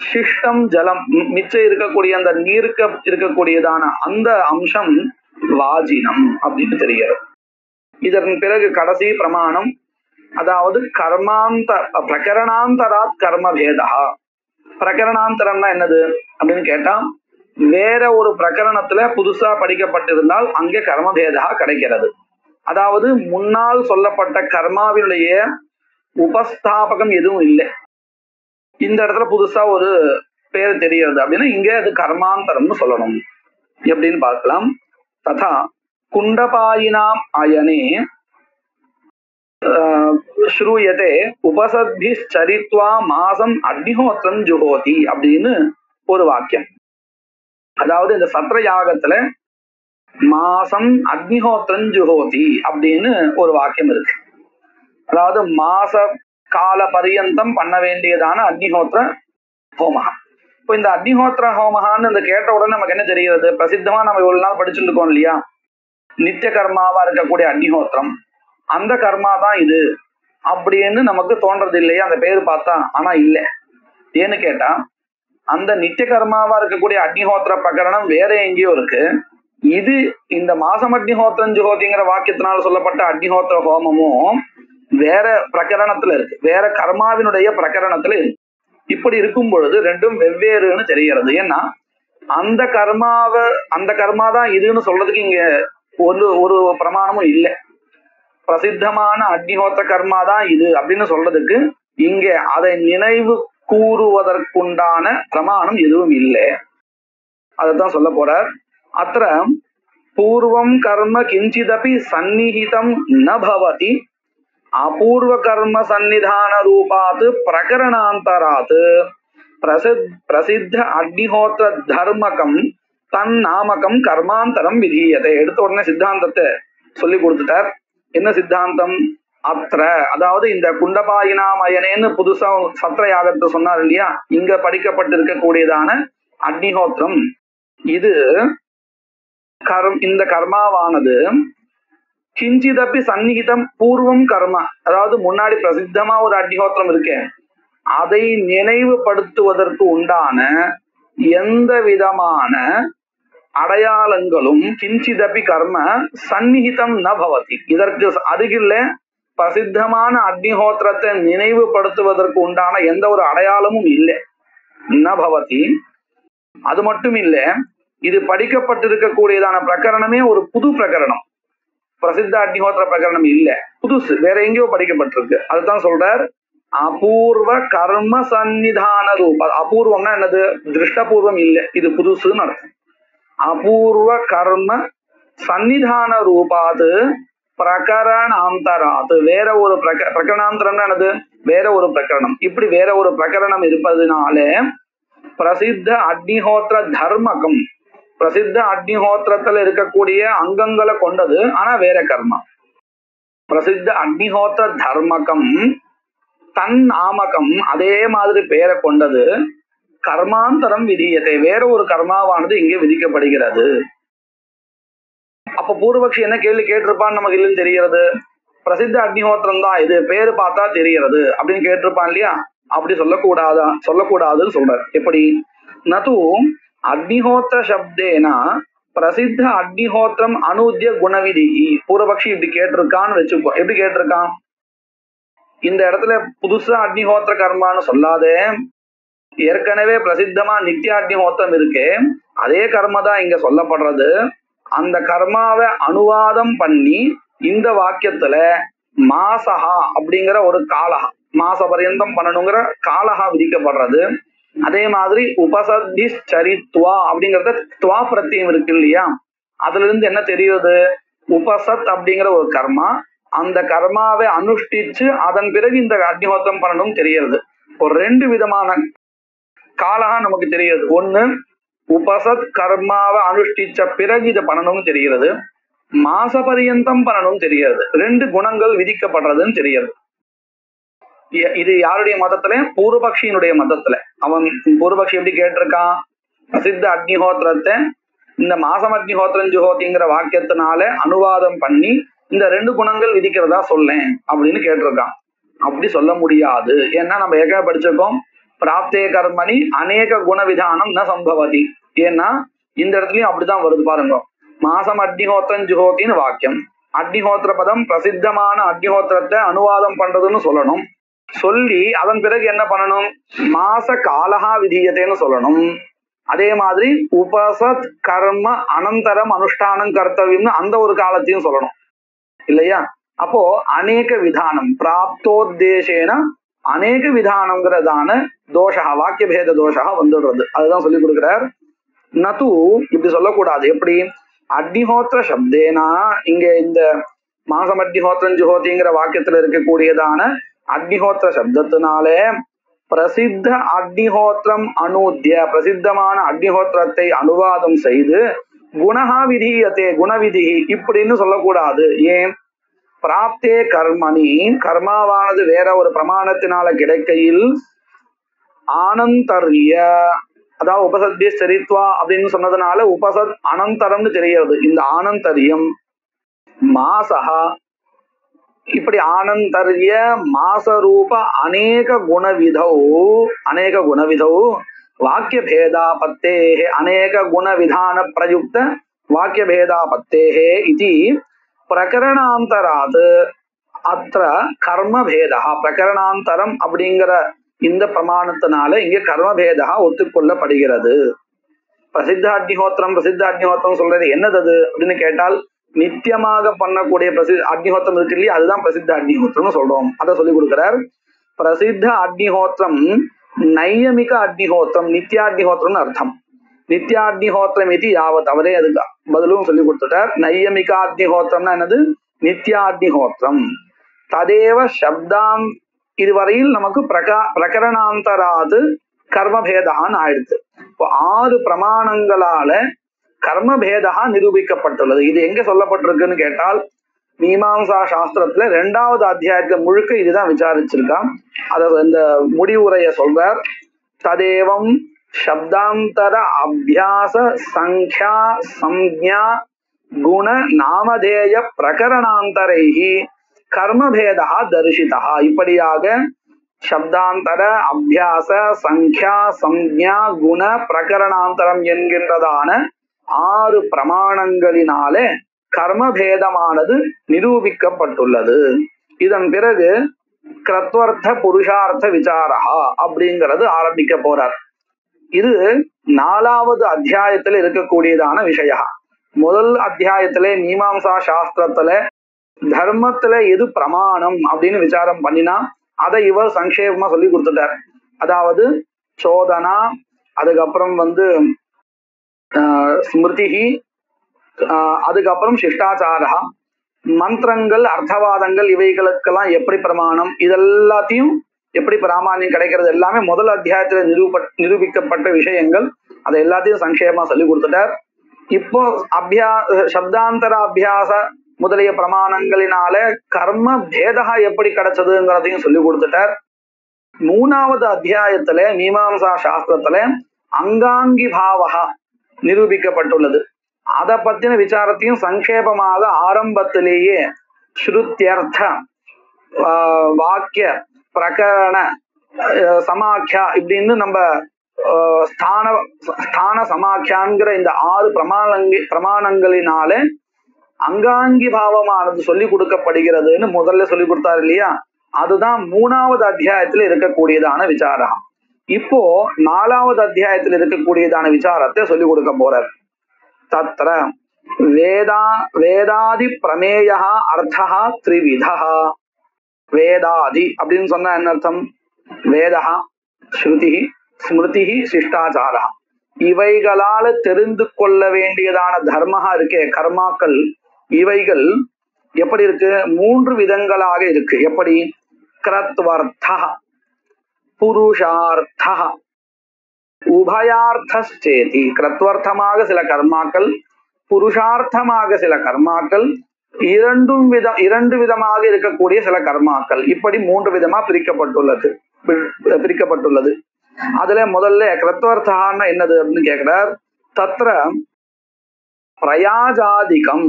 சிஷ்டம் ஜலம், மிச்சம் இருக்கக்கூடிய அந்த நீர்க்க இருக்கக்கூடியதான அந்த அம்சம் வாஜினம் அப்படின்னு தெரிகிறது. இதன் பிறகு கடைசி பிரமாணம், அதாவது கர்மாந்த பிரகரணாந்தராத் கர்மபேதா. பிரகரணாந்தரம்னா என்னது அப்படின்னு கேட்டா, வேற ஒரு பிரகரணத்துல புதுசா படிக்கப்பட்டிருந்தால் அங்கே கர்மபேதா கிடைக்கிறது. அதாவது முன்னால் சொல்லப்பட்ட கர்மாவினுடைய உபஸ்தாபகம் எதுவும் இல்லை, இந்த இடத்துல புதுசா ஒரு பேர் தெரிகிறது அப்படின்னா இங்க அது கர்மாந்தரம்னு சொல்லணும். எப்படின்னு பார்க்கலாம். ததா குண்டபாயினாம் அயனே ஸ்ரூயதே உபசத்பிச்சரித்வா மாசம் அக்னிஹோத்திரம் ஜுஹோதி அப்படின்னு ஒரு வாக்கியம். அதாவது இந்த சத்ர யாகத்துல மாசம் அக்னிஹோத்திரம் ஜுஹோதி அப்படின்னு ஒரு வாக்கியம் இருக்கு. அதாவது மாச கால பரியந்தம் பண்ண வேண்டியதான அக்னிஹோத்திர ஹோமகா. இப்போ இந்த அக்னிஹோத்திர ஹோமகான்னு இந்த கேட்ட உடனே நமக்கு என்ன தெரிகிறது? பிரசித்தமா நம்ம இவ்வளவு நாள் படிச்சுட்டு இருக்கோம் இல்லையா, நித்திய கர்மாவா இருக்கக்கூடிய அக்னிஹோத்திரம், அந்த கர்மா தான் இது அப்படின்னு நமக்கு தோன்றது இல்லையா அந்த பேர் பார்த்தா? ஆனா இல்லை. ஏன்னு கேட்டா, அந்த நித்திய கர்மாவா இருக்கக்கூடிய அக்னிஹோத்திர பிரகரணம் வேற எங்கேயோ இருக்கு. இது இந்த மாசம் அக்னிஹோத்திரம் ஜுஹோதிங்கிற வாக்கியத்தினால் சொல்லப்பட்ட அக்னிஹோத்திர ஹோமமும் வேற பிரகரணத்துல இருக்கு, வேற கர்மாவினுடைய பிரகரணத்துல இருக்கு. இப்படி இருக்கும் பொழுது ரெண்டும் வெவ்வேறுன்னு தெரிகிறது. ஏன்னா அந்த கர்மா தான் இதுன்னு சொல்றதுக்கு இங்க ஒரு பிரமாணமும் இல்லை. பிரசித்தமான அக்னிஹோத்திர கர்மா தான் இது அப்படின்னு சொல்றதுக்கு இங்க அதை நினைவு கூறுவதற்குண்டான பிரமாணம் எதுவும் இல்லை. அதைத்தான் சொல்ல போறார். அത്ര பூர்வம் கர்ம கிஞ்சிதபி சந்நிஹிதம் ந பவதி அபூர்வ கர்ம சந்நிதான ரூபாத் பிரகரணாந்தராத் பிரசித்த அக்னிஹோத்திர தர்மகம் தன் நாமகம் கர்மாந்தரம் விதீயத்தை. எடுத்த உடனே சித்தாந்தத்தை சொல்லி கொடுத்துட்டார். என்ன சித்தாந்தம்? அத்திர, அதாவது இந்த குண்டபாயினாமயனேன்னு புதுசா சத்ர யாகத்தை சொன்னார் இல்லையா, இங்க படிக்கப்பட்டிருக்கக்கூடியதான அக்னிஹோத்திரம், இது இந்த கர்மாவானது கிஞ்சிதப்பி சந்நிகிதம் பூர்வம் கர்மா, அதாவது முன்னாடி பிரசித்தமா ஒரு அக்னிஹோத்திரம் இருக்கே, அதை நினைவுபடுத்துவதற்கு உண்டான எந்த விதமான அடையாளங்களும் கிஞ்சிதப்பி கர்ம சந்நிகிதம் ந பவதி, இதற்கு அருகில் பிரசித்தமான அக்னிஹோத்திரத்தை நினைவுபடுத்துவதற்கு உண்டான எந்த ஒரு அடையாளமும் இல்லை. ந பவதி. அது மட்டும் இல்ல, இது படிக்கப்பட்டிருக்கக்கூடியதான பிரகரணமே ஒரு புது பிரகரணம், பிரசித்த அக்னிஹோத்திர பிரகரணம் இல்ல, புதுசு, வேற எங்கேயோ படிக்கப்பட்டிருக்கு. அதுதான் சொல்றார் அபூர்வ கர்ம சந்நிதான ரூப. அபூர்வம்னா என்னது? திருஷ்டபூர்வம் இல்லை, இது புதுசுன்னு அர்த்தம். அபூர்வ கர்ம சந்நிதான ரூபாது பிரகரணாந்தராது, வேற ஒரு பிரகரணாந்தரம்னா என்னது? வேற ஒரு பிரகரணம். இப்படி வேற ஒரு பிரகரணம் இருப்பதுனால பிரசித்த அக்னிஹோத்திர தர்மகம், பிரசித்த அக்னிஹோத்திரத்துல இருக்கக்கூடிய அங்கங்களை கொண்டது, ஆனா வேற கர்மா. பிரசித்த அக்னிஹோத்திர தர்மகம் தன் நாமகம், அதே மாதிரி பேரை கொண்டது, கர்மாந்தரம் விதியத்தை, வேற ஒரு கர்மாவானது இங்கே விதிக்கப்படுகிறது. அப்ப பூர்வபக்ஷி என்ன கேள்வி கேட்டிருப்பான்னு நமக்கு இல்லைன்னு தெரிகிறது. பிரசித்த அக்னிஹோத்திரம் தான் இது, பேரு பார்த்தா தெரிகிறது அப்படின்னு கேட்டிருப்பான் இல்லையா. அப்படி சொல்லக்கூடாதுன்னு சொல்றார். எப்படி? நது அக்னிஹோத்திர சப்தேனா பிரசித்த அக்னிஹோத்திரம் அனுத்திய குணவிதி. பூர்வபக்ஷி இப்படி கேட்டிருக்கான்னு வச்சுப்போம். எப்படி கேட்டிருக்கான்? இந்த இடத்துல புதுசா அக்னிஹோத்திர கர்மான்னு சொல்லாதே, ஏற்கனவே பிரசித்தமா நித்திய அக்னிஹோத்திரம் இருக்கு, அதே கர்மா தான் இங்க சொல்லப்படுறது. அந்த கர்மாவை அனுவாதம் பண்ணி இந்த வாக்கியத்துல மாசஹா அப்படிங்கிற ஒரு காலஹா, மாச பரியந்தம் பண்ணணுங்கிற காலஹா விதிக்கப்படுறது. அதே மாதிரி உபசத்தி சரித்வா அப்படிங்கறத துவா பிரத்தியம் இருக்கு இல்லையா, அதுல இருந்து என்ன தெரியுது, உபசத் அப்படிங்கிற ஒரு கர்மா, அந்த கர்மாவை அனுஷ்டிச்சு அதன் பிறகு இந்த அக்னிஹோத்திரம் பண்ணணும் தெரியுது. ஒரு ரெண்டு விதமான காலஹா நமக்கு தெரியுது. ஒண்ணு உபசத் கர்மாவை அனுஷ்டிச்ச பிறகு இதை பண்ணணும்னு தெரிகிறது, மாச பரியந்தம் பண்ணணும் தெரியாது. ரெண்டு குணங்கள் விதிக்கப்படுறதுன்னு தெரியாது. இது யாருடைய மதத்துல, பூர்வபக்ஷியினுடைய மதத்துல. அவன் பூர்வபக்ஷி எப்படி கேட்டிருக்கான், பிரசித்த அக்னிஹோத்திரத்தை இந்த மாசம் அக்னிஹோத்திரம் ஜுஹோதிங்கிற வாக்கியத்தினால அனுவாதம் பண்ணி இந்த ரெண்டு குணங்கள் விதிக்கிறதா சொல்லேன் அப்படின்னு கேட்டிருக்கான். அப்படி சொல்ல முடியாது. ஏன்னா நம்ம ஏற்கனவே படிச்சிருக்கோம், பிராப்தே கர்மணி அநேக குண விதானம் ந சம்பவதி. ஏன்னா இந்த இடத்துலயும் அப்படிதான் வருது பாருங்க, மாசம் அக்னிஹோத்திரம் ஜுஹோத்தின்னு வாக்கியம், அக்னிஹோத்திர பதம் பிரசித்தமான அக்னிஹோத்திரத்தை அனுவாதம் பண்றதுன்னு சொல்லணும். சொல்லி அதன் பிறகு என்ன பண்ணணும், மாச காலஹா விதியத்தைன்னு சொல்லணும். அதே மாதிரி உபசத் கர்ம அனந்தரம் அனுஷ்டானம் கர்த்தவியம்னு அந்த ஒரு காலத்தையும் சொல்லணும் இல்லையா. அப்போ அநேக விதானம், பிராப்தோத்தேசேன அநேக விதானம்ங்கிறதான தோஷா, வாக்கிய பேத தோஷா வந்துடுறது. அதுதான் சொல்லி கொடுக்கிறார். நது இப்படி சொல்லக்கூடாது. எப்படி, அக்னிஹோத்திர சப்தேனா, இங்க இந்த மாசம் அக்னிஹோத்திரம் ஜுஹோதிங்கிற வாக்கியத்துல இருக்கக்கூடியதான அக்னிஹோத்திர சப்தத்தினாலே பிரசித்த அக்னிஹோத்திரம் அனுத்திய, பிரசித்தமான அக்னிஹோத்திரத்தை அனுவாதம் செய்து குணஹா விதியத்தே, குணவிதி இப்படின்னு சொல்லக்கூடாது. ஏன், பிராப்தே கர்மணி, கர்மாவானது வேற ஒரு பிரமாணத்தினால கிடைக்கையில் ஆனந்தர்ய, அதாவது உபசத்ய சரித்வா அப்படின்னு சொன்னதுனால உபசத் அனந்தரம்னு தெரிகிறது. இந்த ஆனந்தரியம் மாசஹா, இப்படி ஆனந்தர்ய மாசரூப அநேக குணவிதௌ, அநேக குணவிதௌ வாக்கிய பேதாபத்தே, அநேக குண விதான பிரயுக்த வாக்கிய பேதாபத்தே இது பிரகரணாந்தராது அத்த கர்மபேதா, பிரகரணாந்தரம் அப்படிங்கிற இந்த பிரமாணத்தினால இங்க கர்மபேதா ஒத்துக்கொள்ளப்படுகிறது. பிரசித்த அக்னிஹோத்திரம் சொல்றது என்னது அப்படின்னு கேட்டால், நித்தியமாக பண்ணக்கூடிய அக்னிஹோத்திரம் இருக்கு இல்லையா, அதுதான் பிரசித்த அக்னிஹோத்திரம் சொல்றோம். அதை சொல்லி கொடுக்கிறார். பிரசித்த அக்னிஹோத்திரம் நையமிக அக்னிஹோத்திரம், நித்யாக்னிஹோத்திரம்னு அர்த்தம். நித்யாக்னிஹோத்திரம் இது யாவத், அவரே அதுக்கு பதிலும் சொல்லி கொடுத்துட்டார். நையமிகாக்னிஹோத்திரம்னா என்னது, நித்யாக்னிஹோத்திரம். ததேவ சப்தாம், இதுவரையில் நமக்கு பிரகரணாந்தராது கர்மபேதான்னு ஆயிடுச்சு. இப்போ 6 பிரமாணங்களால கர்மபேதா நிரூபிக்கப்பட்டுள்ளது. இது எங்க சொல்லப்பட்டிருக்குன்னு கேட்டால், மீமாம்சா சாஸ்திரத்துல 2வது அத்தியாயத்துல முழுக்க இதுதான் விசாரிச்சிருக்கான். அத இந்த முடிவுரைய சொல்றார். ததேவம் சப்தாந்தர அபியாச சங்க்யா சம்ஞா குண நாமதேய பிரகரணாந்தரைஹி கர்மபேதா தரிசிதா. இப்படியாக சப்தாந்தர அபியாச சங்க்யா சம்ஞா குண பிரகரணாந்தரம் என்கின்றதான 6 பிரமாணங்களினாலே கர்மபேதமானது நிரூபிக்கப்பட்டுள்ளது. இதன் பிறகு கிருத்வர்த்த புருஷார்த்த விசாரா அப்படிங்கிறது ஆரம்பிக்க போறார். இது 4வது அத்தியாயத்துல இருக்கக்கூடியதான விஷயம். முதல் அத்தியாயத்திலே மீமாம்சா சாஸ்திரத்துல தர்மத்துல எது பிரமாணம் அப்படின்னு விசாரம் பண்ணினா அதை இவர் சங்கேபமா சொல்லி கொடுத்துட்டார். அதாவது சோதனா, அதுக்கப்புறம் ஸ்மிருதிஹி, அதுக்கப்புறம் சிஷ்டாச்சாரா, மந்திரங்கள், அர்த்தவாதங்கள், இவைகளுக்கெல்லாம் எப்படி பிரமாணம், இதெல்லாத்தையும் எப்படி பிராமணியம் கிடைக்கிறது எல்லாமே முதல் அத்தியாயத்துல நிரூபிக்கப்பட்ட விஷயங்கள். அதை எல்லாத்தையும் சங்கேபமா சொல்லி கொடுத்துட்டார். இப்போ சப்தாந்தர அபியாச முதலிய பிரமாணங்களினால கர்ம பேதா எப்படி கிடைச்சதுங்கிறதையும் சொல்லி கொடுத்துட்டார். 3வது அத்தியாயத்துல மீமாம்சா சாஸ்திரத்துல அங்காங்கி பாவகா நிரூபிக்கப்பட்டுள்ளது. அதை பத்தின விசாரத்தையும் சங்கேபமாக ஆரம்பத்திலேயே ஸ்ருத்யர்த்த வாக்கிய பிரகரண சமாக்கியா இப்படின்னு நம்ம ஸ்தான சமாக்கியாங்கிற இந்த 6 பிரமாணங்களினால அங்காங்கி பாவமானது சொல்லி கொடுக்கப்படுகிறதுன்னு முதல்ல சொல்லி கொடுத்தாரு இல்லையா, அதுதான் 3வது அத்தியாயத்துல இருக்கக்கூடியதான விசாரம். இப்போ 4வது அத்தியாயத்துல இருக்கக்கூடியதான விசாரத்தை சொல்லி கொடுக்க போறார். தத்ர வேதாதி பிரமேய அர்த்தா த்ரிவிதா. வேதாதி அப்படின்னு சொன்னா என்ன அர்த்தம்? வேதா, ஸ்ருதி, ஸ்மிருதி, சிஷ்டாச்சாரா, இவைகளால தெரிந்து கொள்ள வேண்டியதான தர்மஹா இருக்கே, கர்மாக்கள், இவைகள் எப்படி இருக்கு? 3 விதங்களாக இருக்கு. எப்படி? கிரத்வர்த்தா, புருஷார்த்தா, உபயார்த்தேதி. கிரத்வர்த்தமாக சில கர்மாக்கள், புருஷார்த்தமாக சில கர்மாக்கள், இரண்டு விதமாக இருக்கக்கூடிய சில கர்மாக்கள், இப்படி 3 விதமா பிரிக்கப்பட்டுள்ளது. அதுல முதல்ல கிரத்வர்த்தான்னா என்னது அப்படின்னு கேட்கிறார். தத்ர பிரயாஜாதிகம்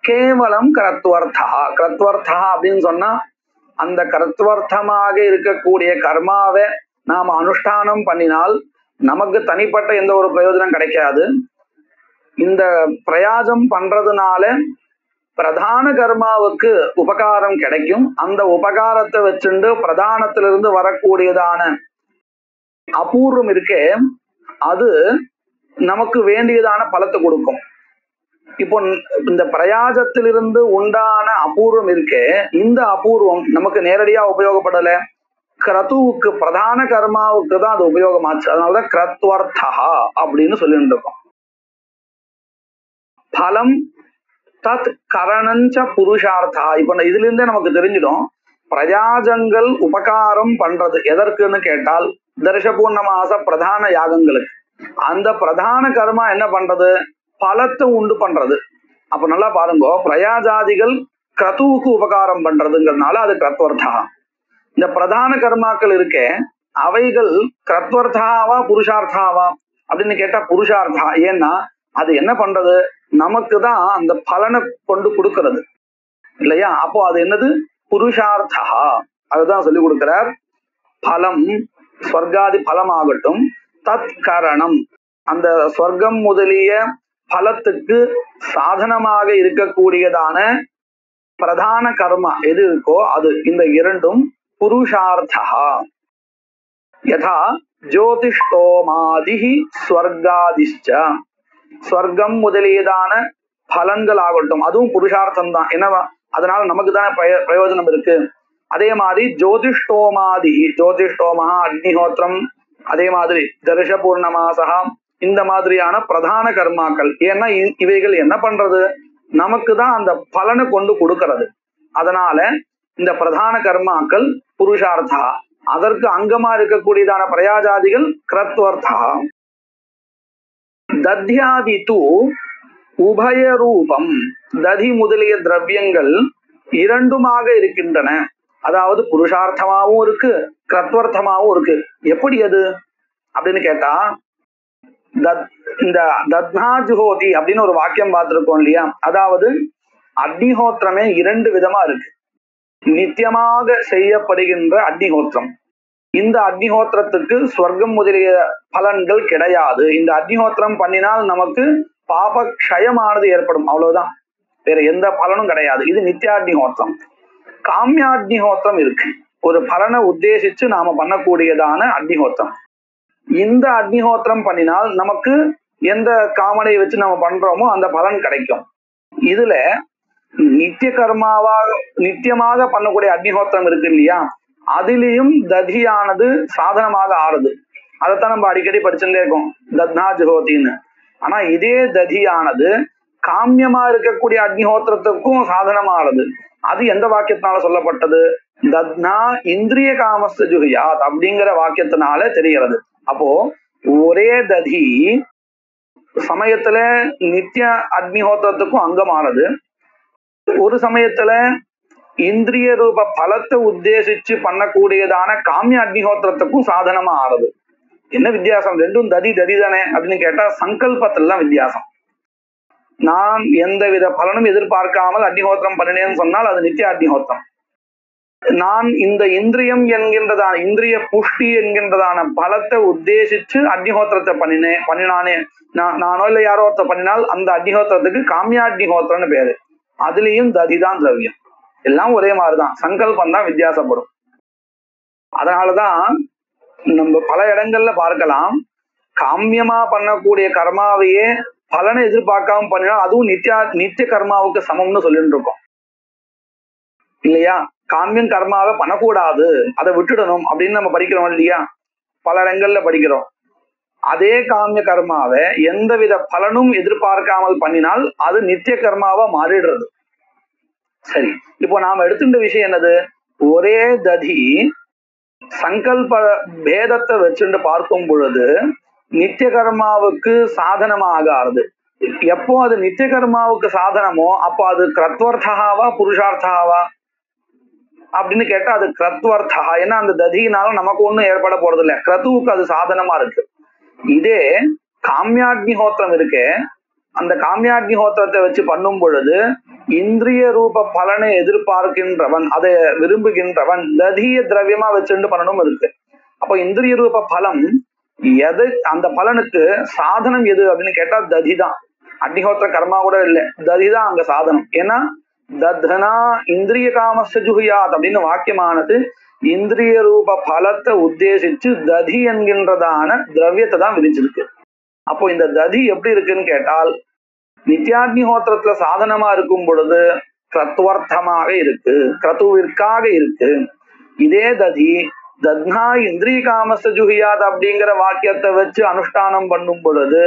கேவலம் கிரத்வர்த்தா. கிரத்வர்த்தா அப்படின்னு சொன்னா அந்த கிரத்வர்த்தமாக இருக்கக்கூடிய கர்மாவை நாம அனுஷ்டானம் பண்ணினால் நமக்கு தனிப்பட்ட எந்த ஒரு பிரயோஜனம் கிடைக்காது. இந்த பிரயாஜம் பண்றதுனால பிரதான கர்மாவுக்கு உபகாரம் கிடைக்கும். அந்த உபகாரத்தை வச்சுண்டு பிரதானத்திலிருந்து வரக்கூடியதான அபூர்வம் இருக்கே, அது நமக்கு வேண்டியதான பலத்தை கொடுக்கும். இப்போ இந்த பிரயாஜத்திலிருந்து உண்டான அபூர்வம் இருக்கே, இந்த அபூர்வம் நமக்கு நேரடியா உபயோகப்படல, கிரதுவுக்கு பிரதான கர்மாவுக்கு தான் அது உபயோகமாச்சு. அதனாலதான் கிரத்வர்த்தா அப்படின்னு சொல்லிட்டு இருக்கோம். பலம் தத் கரணஞ்ச புருஷார்த்தா. இப்ப இதுல இருந்தே நமக்கு தெரிஞ்சிடும், பிரயாஜங்கள் உபகாரம் பண்றது எதற்குன்னு கேட்டால் தர்ஷபூர்ணமாச பிரதான யாகங்களுக்கு. அந்த பிரதான கர்மா என்ன பண்றது? பலத்தை உண்டு பண்றது. அப்ப நல்லா பாருங்க, பிரயாஜாதிகள் கிரதுவுக்கு உபகாரம் பண்றதுங்கிறதுனால அது கிரத்வர்த்தா. இந்த பிரதான கர்மாக்கள் இருக்கே, அவைகள் கிரத்வர்த்தாவா புருஷார்த்தாவா அப்படின்னு கேட்டா புருஷார்த்தா. ஏன்னா அது என்ன பண்றது? நமக்கு தான் அந்த பலனை கொண்டு கொடுக்கிறது இல்லையா? அப்போ அது என்னது? புருஷார்த்தா. அதுதான் சொல்லி கொடுக்கிறார். பலம், ஸ்வர்காதி பலமாகட்டும், தத் கரணம், அந்த ஸ்வர்க்கம் முதலிய பலத்துக்கு சாதனமாக இருக்கக்கூடியதான பிரதான கர்மா எது இருக்கோ அது. இந்த இரண்டும் புருஷார்த்தா. யதா ஜோதிஷ்டோமாதிஹி ஸ்வர்காதிஷ்ச, ஸ்வர்க்கம் முதலியதான பலன்கள் ஆகட்டும், அதுவும் புருஷார்த்தம் தான். என்னவா? அதனால நமக்கு தானே பிரயோஜனம் இருக்கு. அதே மாதிரி ஜோதிஷ்டோமாதி, ஜோதிஷ்டோமஹா அக்னிஹோத்திரம், அதே மாதிரி தர்ஷ பூர்ணமாசகா, இந்த மாதிரியான பிரதான கர்மாக்கள். ஏன்னா இவைகள் என்ன பண்றது? நமக்கு தான் அந்த பலனை கொண்டு கொடுக்கிறது. அதனால இந்த பிரதான கர்மாக்கள் புருஷார்த்தா. அதற்கு அங்கமா இருக்கக்கூடியதான பிரயாஜாதிகள் கிரத்வர்த்தா. தத்யாதி து உபய ரூபம். ததி முதலிய திரவியங்கள் இரண்டுமாக இருக்கின்றன. அதாவது புருஷார்த்தமாவும் இருக்கு, கிரத்வர்த்தமாவும் இருக்கு. எப்படி அது அப்படின்னு கேட்டா, இந்த தத்னா ஜுஹோதி அப்படின்னு ஒரு வாக்கியம் பார்த்திருக்கோம் இல்லையா? அதாவது அக்னிஹோத்திரமே 2 விதமா இருக்கு. நித்தியமாக செய்யப்படுகின்ற அக்னிஹோத்திரம், இந்த அக்னிஹோத்திரத்துக்கு ஸ்வர்க்கம் முதலிய பலன்கள் கிடையாது. இந்த அக்னிஹோத்திரம் பண்ணினால் நமக்கு பாப க்ஷயமானது ஏற்படும், அவ்வளவுதான், வேற எந்த பலனும் கிடையாது. இது நித்தியாக்னிஹோத்திரம். காமியாக்னிஹோத்திரம் இருக்கு, ஒரு பலனை உத்தேசிச்சு நாம பண்ணக்கூடியதான அக்னிஹோத்திரம். இந்த அக்னிஹோத்திரம் பண்ணினால் நமக்கு எந்த காமனை வச்சு நம்ம பண்றோமோ அந்த பலன் கிடைக்கும். இதுல நித்திய கர்மாவாக நித்தியமாக பண்ணக்கூடிய அக்னிஹோத்திரம் இருக்கு இல்லையா? அதிலையும் ததியானது சாதனமாக ஆறுது. அதைத்தான் நம்ம அடிக்கடி படிச்சுட்டே இருக்கோம், தத்னா ஜுஹோத்தின்னு. ஆனா இதே ததியானது காமியமா இருக்கக்கூடிய அக்னிஹோத்திரத்துக்கும் சாதனமா ஆறுது. அது எந்த வாக்கியத்தினால சொல்லப்பட்டது? தத்னா இந்திரிய காமஸ்து ஜுஹியாத் அப்படிங்கிற வாக்கியத்தினால தெரிகிறது. அப்போ ஒரே ததி சமயத்துல நித்திய அக்னிஹோத்திரத்துக்கும் அங்கமானது, ஒரு சமயத்துல இந்திரிய ரூப பலத்தை உத்தேசிச்சு பண்ணக்கூடியதான காமிய அக்னிஹோத்திரத்துக்கும் சாதனமா ஆறுது. என்ன வித்தியாசம்? ரெண்டும் ததி ததி தானே அப்படின்னு கேட்டா சங்கல்பத்துல தான் வித்தியாசம். நான் எந்தவித பலனும் எதிர்பார்க்காமல் அக்னிஹோத்திரம் பண்ணினேன்னு சொன்னால் அது நித்திய அக்னிஹோத்திரம். நான் இந்த இந்திரியம் என்கின்றதான இந்திரிய புஷ்டி என்கின்றதான பலத்தை உத்தேசிச்சு அக்னிஹோத்திரத்தை பண்ணினானே நானோ இல்லை யாரோ ஒருத்தர் பண்ணினால் அந்த அக்னிஹோத்திரத்துக்கு காமியாக்னிஹோத்திரம்னு பேரு. அதுலயும் ததிதான் திரவியம். எல்லாம் ஒரே மாதிரிதான், சங்கல்பம் தான் வித்தியாசப்படும். அதனாலதான் நம்ம பல இடங்கள்ல பார்க்கலாம், காமியமா பண்ணக்கூடிய கர்மாவையே பலனை எதிர்பார்க்காம பண்ணினா அதுவும் நித்திய கர்மாவுக்கு சமம்னு சொல்லிட்டு இருக்கோம் இல்லையா? காமியம் கர்மாவை பண்ணக்கூடாது, அதை விட்டுடணும் அப்படின்னு நம்ம படிக்கிறோம் இல்லையா, பல இடங்கள்ல படிக்கிறோம். அதே காமிய கர்மாவை எந்தவித பலனும் எதிர்பார்க்காமல் பண்ணினால் அது நித்திய கர்மாவா மாறிடுறது. சரி, இப்போ நாம எடுத்துட்ட விஷயம் என்னது, ஒரே ததி சங்கல்ப பேதத்தை வச்சுட்டு பார்க்கும் பொழுது நித்திய கர்மாவுக்கு சாதனமாகாது. எப்போ அது நித்திய கர்மாவுக்கு சாதனமோ அப்போ அது கிரத்வர்த்தாவா புருஷார்த்தாவா அப்படின்னு கேட்டா அது கிரத்வர்த்தா. ஏன்னா அந்த ததியினால நமக்கு ஒண்ணும் ஏற்பட போறது இல்லை, கிரத்துவுக்கு அது சாதனமா இருக்கு. இதே காமியாக்னிஹோத்திரம் இருக்கே, அந்த காமியாக்னிஹோத்திரத்தை வச்சு பண்ணும் பொழுது இந்திரிய ரூப பலனை எதிர்பார்க்கின்றவன், அதை விரும்புகின்றவன் ததிய திரவியமா வச்சுட்டு பண்ணணும் இருக்கு. அப்போ இந்திரிய ரூப பலம் எது, அந்த பலனுக்கு சாதனம் எது அப்படின்னு கேட்டா ததி தான். அக்னிஹோத்திர கர்மா கூட இல்லை, ததி தான் அங்க சாதனம். ஏன்னா தத்னா இந்திரிய காமஸ்ய ஜுஹ்யாத் அப்படின்னு வாக்கியமானது இந்திரிய ரூப பலத்தை உத்தேசிச்சு ததி என்கின்றதான திரவியத்தை தான் விதிச்சிருக்கு. அப்போ இந்த ததி எப்படி இருக்குன்னு கேட்டால் நித்யாக்னிஹோத்திரத்துல சாதனமா இருக்கும் பொழுது கிரத்வர்த்தமாக இருக்கு, கிரத்துவிற்காக இருக்கு. இதே ததி தத்னா இந்திரிய காமஸ்ய ஜுஹ்யாத் அப்படிங்கிற வாக்கியத்தை வச்சு அனுஷ்டானம் பண்ணும் பொழுது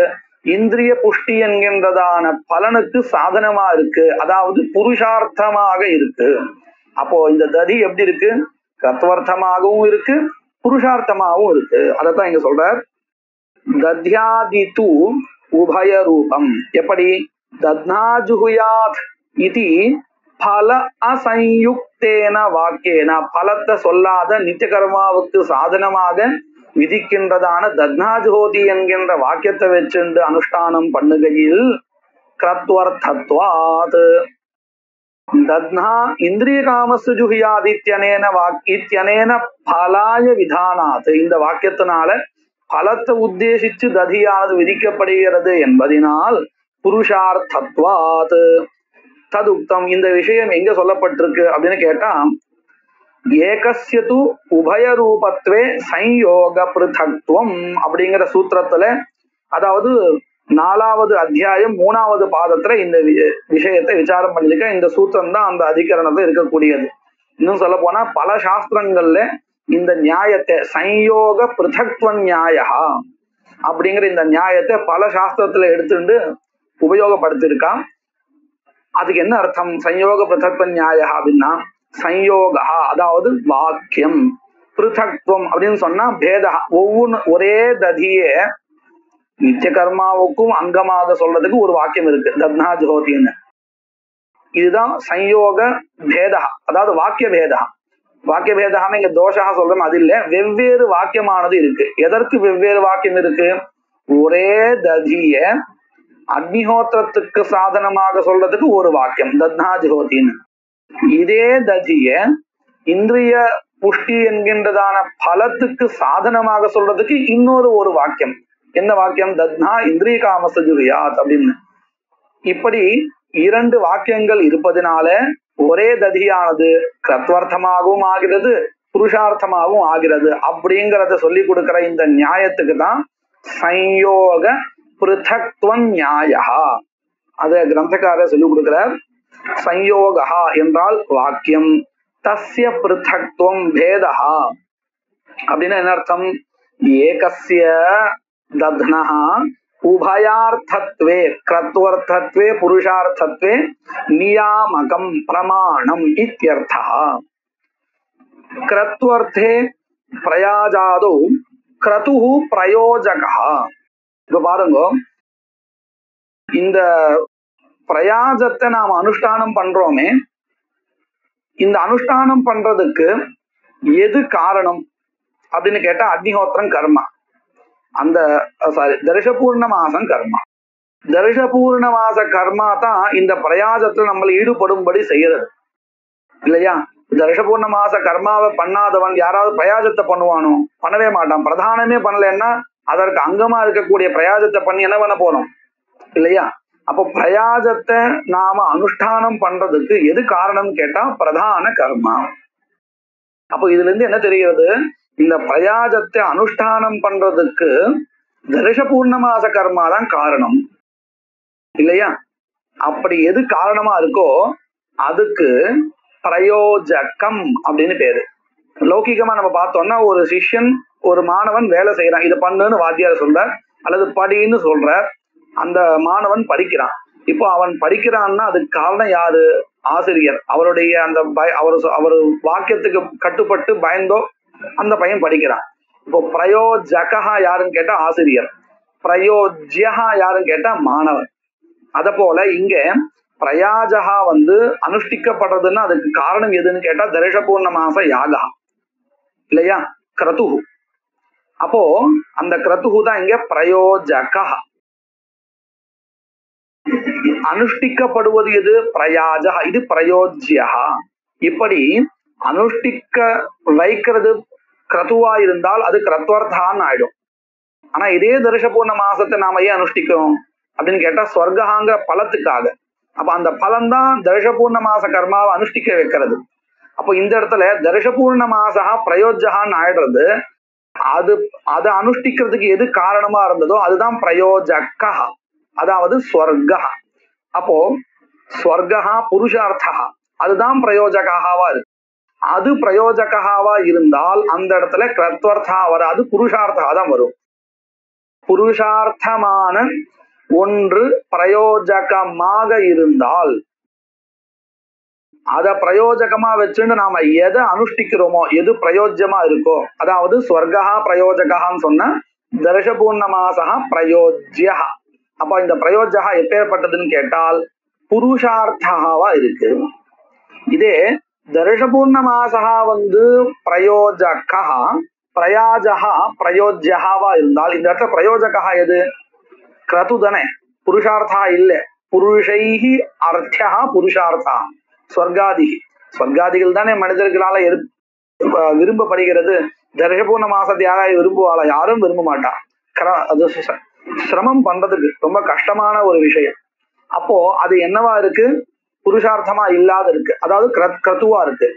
இந்திரிய புஷ்டி என்கின்றதான பலனுக்கு சாதனமா இருக்கு, அதாவது புருஷார்த்தமாக இருக்கு. அப்போ இந்த ததி எப்படி இருக்கு, கிரத்வர்த்தமாகவும் இருக்கு புருஷார்த்தமாகவும் இருக்கு. அதைத்தான் இங்க சொல்றார். தத்யாதி தூ உபய ரூபம். எப்படி தத்னா ஜுஹ்யாத் இதி பல அசயுக்தேன வாக்கேன, பலத்தை சொல்லாத நித்திய கர்மாவுக்கு சாதனமாக விதிக்கின்றதான தத்னா ஜுஹோதி என்கின்ற வாக்கியத்தை வச்சுண்டு அனுஷ்டானம் பண்ணுகையில் கிரத்வர்த்தத்வாத் தத்னா இந்திரிய காமஸ்ய ஜுஹ்யாத் இத்யனேன பலாய விதானாத், இந்த வாக்கியத்தினால பலத்தை உத்தேசிச்சு ததியானது விதிக்கப்படுகிறது என்பதினால் புருஷார்த்தத்வாத் ததுக்தம். இந்த விஷயம் எங்க சொல்லப்பட்டிருக்கு அப்படின்னு கேட்டா ஏகஸ்யது உபய ரூபத்வே சம்யோக பிருதக்துவம் அப்படிங்கிற சூத்திரத்துல, அதாவது 4வது அத்தியாயம் 3வது பாதத்துல இந்த விஷயத்தை விசாரம் பண்ணிருக்க. இந்த சூத்திரம் தான் அந்த அதிகரணத்துல இருக்கக்கூடியது. இன்னும் சொல்ல போனா பல சாஸ்திரங்கள்ல இந்த நியாயத்தை சம்யோக பிருதக்துவ நியாயா அப்படிங்கிற இந்த நியாயத்தை பல சாஸ்திரத்துல எடுத்துட்டு உபயோகப்படுத்திருக்கான். அதுக்கு என்ன அர்த்தம், சம்யோக பிருதக்துவ நியாயா அப்படின்னா சம்யோகா அதாவது வாக்கியம், பிருதக்துவம் அப்படின்னு சொன்னா பேதா, ஒரே ததியே நித்திய கர்மாவுக்கும் அங்கமாக சொல்றதுக்கு ஒரு வாக்கியம் இருக்கு தத்னா ஜோதின்னு. இதுதான் சம்யோக பேதா, அதாவது வாக்கிய பேதா. வாக்கிய பேதான்னு இங்க தோஷா சொல்றோம், அது இல்ல, வெவ்வேறு வாக்கியமானது இருக்கு. எதற்கு வெவ்வேறு வாக்கியம் இருக்கு, ஒரே ததிய அக்னிஹோத்திரத்துக்கு சாதனமாக சொல்றதுக்கு ஒரு வாக்கியம் தத்னா ஜோதின்னு, இதே ததிய இந்திரிய புஷ்டி என்கின்றதான பலத்துக்கு சாதனமாக சொல்றதுக்கு இன்னொரு ஒரு வாக்கியம். என்ன வாக்கியம், தத்னா இந்திரிய காமஸ்ய ஜுஹ்யாத் அப்படின்னு. இப்படி 2 வாக்கியங்கள் இருப்பதனால ஒரே ததியானது கிரத்வர்த்தமாகவும் ஆகிறது புருஷார்த்தமாகவும் ஆகிறது அப்படிங்கிறத சொல்லி கொடுக்கிற இந்த நியாயத்துக்கு தான் சம்யோக பிருதக்துவ நியாயா. அத கிரந்தக்காரர் சொல்லி கொடுக்கிறார். சம்யோகா என்றால் வாக்கியம், தஸ்ய பிருதக்துவம் பேதா அப்படின்னா என்ன அர்த்தம், ஏகஸ்ய தத்னஹ உபயார்த்தத்வே கிரத்வர்த்தத்வே புருஷார்த்தத்வே நியாமகம் பிரமாணம் இத்யர்த்தः. கிரத்வர்த்தே பிரயாஜாதோ கிரதுஹு பிரயோஜகः. இப்ப பாருங்க, இந்த பிரயாஜத்தை நாம் அனுஷ்டானம் பண்றோமே, இந்த அனுஷ்டானம் பண்றதுக்கு எது காரணம் அப்படின்னு கேட்டா அக்னிஹோத்திரம் கர்மா, அந்த தரிசபூர்ண மாசம் கர்மா. தரிசபூர்ண மாச கர்மா தான் இந்த பிரயாஜத்துல நம்மளை ஈடுபடும்படி செய்யறது இல்லையா. தரிசபூர்ண மாச கர்மாவை பண்ணாதவன் யாராவது பிரயாஜத்தை பண்ணுவானோ, பண்ணவே மாட்டான். பிரதானமே பண்ணலன்னா அதற்கு அங்கமா இருக்கக்கூடிய பிரயாஜத்தை பண்ணி என்ன பண்ண போறோம் இல்லையா. அப்போ பிரயாஜத்தை நாம அனுஷ்டானம் பண்றதுக்கு எது காரணம் கேட்டா பிரதான கர்மா. அப்போ இதுல இருந்து என்ன தெரிகிறது, இந்த பிரயாஜத்தை அனுஷ்டானம் பண்றதுக்கு தரிசபூர்ண மாச கர்மா தான் காரணம் இல்லையா. அப்படி எது காரணமா இருக்கோ அதுக்கு பிரயோஜகம் அப்படின்னு பேரு. லௌகிகமா நம்ம பார்த்தோம்னா ஒரு சிஷ்யன் ஒரு மாணவன் வேலை செய்யறான், இதை பண்ணுன்னு வாத்தியார் சொல்றார் அல்லது படின்னு சொல்றார், அந்த மாணவன் படிக்கிறான். இப்போ அவன் படிக்கிறான்னா அதுக்கு காரணம் யாரு? ஆசிரியர். அவருடைய அந்த அவர் வாக்கியத்துக்கு கட்டுப்பட்டு பயந்தோ அந்த பையன் படிக்கிறான். இப்போ பிரயோஜகா யாருன்னு கேட்டா ஆசிரியர், பிரயோஜ்யா யாருன்னு கேட்டா மாணவன். அத போல இங்க பிரயாஜகா அனுஷ்டிக்கப்படுறதுன்னா அதுக்கு காரணம் எதுன்னு கேட்டா தரிச பூர்ணமாச யாகா இல்லையா, கிரதுகு. அப்போ அந்த கிரதுகு தான் இங்க பிரயோஜகா. அனுஷ்டிக்கப்படுவது எது? பிரயாஜகா. இது பிரயோஜ்யா. இப்படி அனுஷ்டிக்க வைக்கிறது கிரதுவா இருந்தால் அது கிரத்வர்த்தான்னு ஆயிடும். ஆனா இதே தரிச பூர்ண மாசத்தை நாம ஏன் அனுஷ்டிக்கிறோம் அப்படின்னு கேட்டா ஸ்வர்காங்கிற பலத்துக்காக. அப்ப அந்த பலம் தான் தரிச பூர்ண மாச கர்மாவை அனுஷ்டிக்க வைக்கிறது. அப்போ இந்த இடத்துல தரிச பூர்ண மாசா பிரயோஜகான்னு ஆயிடுறது. அதை அனுஷ்டிக்கிறதுக்கு எது காரணமா இருந்ததோ அதுதான் பிரயோஜகா, அதாவது ஸ்வர்கா. அப்போ ஸ்வர்கா புருஷார்த்தா அதுதான் பிரயோஜகாவா இருக்கு. அது பிரயோஜகாவா இருந்தால் அந்த இடத்துல கிரத்வர்த்தா வராது, புருஷார்த்தா தான் வரும். புருஷார்த்தமான ஒன்று பிரயோஜகமாக இருந்தால் அத பிரயோஜகமா வச்சுன்னு நாம எதை அனுஷ்டிக்கிறோமோ, எது பிரயோஜ்யமா இருக்கோ, அதாவது ஸ்வர்கா பிரயோஜகான்னு சொன்ன தரிச பூர்ணமாசா பிரயோஜ்யா. அப்ப இந்த பிரயோஜகா எப்பேற்பட்டதுன்னு கேட்டால் புருஷார்த்தாவா இருக்கு. இதே தரிச பூர்ணமாசா பிரயோஜகா பிரயாஜகா பிரயோஜ்யாவா இருந்தால் இந்த இடத்துல பிரயோஜகா எது? கிரது தானே, புருஷார்த்தா இல்ல. புருஷைஹி அர்த்தியா புருஷார்த்தா ஸ்வர்காதிகி. ஸ்வர்காதிகள் தானே மனிதர்களால விரும்பப்படுகிறது. தரிச பூர்ண மாசத்தை யாராவது விரும்புவாளா? யாரும் விரும்ப மாட்டா. அது சிரமம் பண்றதுக்கு ரொம்ப கஷ்டமான ஒரு விஷயம். அப்போ அது என்னவா இருக்கு? புருஷார்த்தமா இல்லாத இருக்கு, அதாவது கிரத்துவா இருக்கு.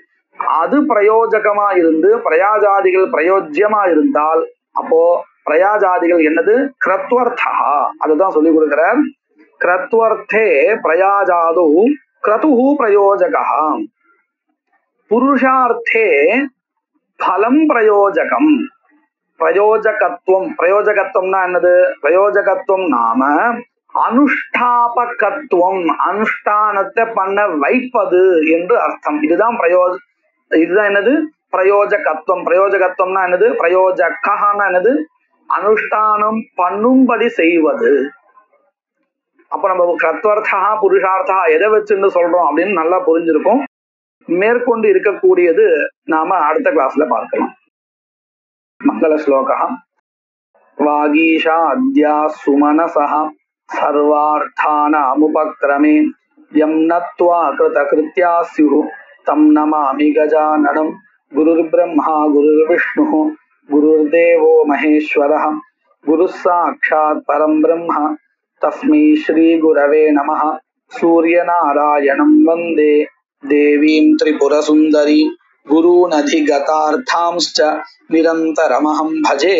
அது பிரயோஜகமா இருந்து பிரயாஜாதிகள் பிரயோஜ்யமா இருந்தால் அப்போ பிரயாஜாதிகள் என்னது? கிரத்வர்த்தா. அதுதான் சொல்லி கொடுக்கிறார். கிரத்வர்த்தே பிரயாஜாது கிரதுஹு பிரயோஜகா, புருஷார்த்தே பலம் பிரயோஜகம். பிரயோஜகத்துவம், பிரயோஜகத்துவம்னா என்னது? பிரயோஜகத்துவம் நாம அனுஷ்டாபகத்துவம், அனுஷ்டானத்தை பண்ண வைப்பது என்று அர்த்தம். இதுதான் இதுதான் என்னது? பிரயோஜகத்துவம். பிரயோஜகத்துவம்னா என்னது? பிரயோஜகான்னா என்னது? அனுஷ்டானம் பண்ணும்படி செய்வது. அப்ப நம்ம கிரத்வர்த்தா புருஷார்த்தா எதை வச்சுன்னு சொல்றோம் அப்படின்னு நல்லா புரிஞ்சிருக்கும். மேற்கொண்டு இருக்கக்கூடியது நாம அடுத்த கிளாஸ்ல பார்க்கலாம். மங்கள ஸ்லோகா. வாகீஷா அத்யா சுமனசஹ சர்வார்த்தானாமுபக்ரமே யம் நத்வா கிருத கிருத்யா ஸ்யுஹு தம் நமாமி கஜானனம். குருர் பிரம்மா குருர் விஷ்ணு குருர்தேவோ மகேஸ்வரः குருः சாக்ஷாத் பரம் பிரம்ம தஸ்மை ஸ்ரீ குரவே நமः. சூரியநாராயணம் வந்தே தேவீம் திரிபுரசுந்தரீம் குருநதிகதார்த்தாம்ஸ்ச நிரந்தரமஹம் பஜே.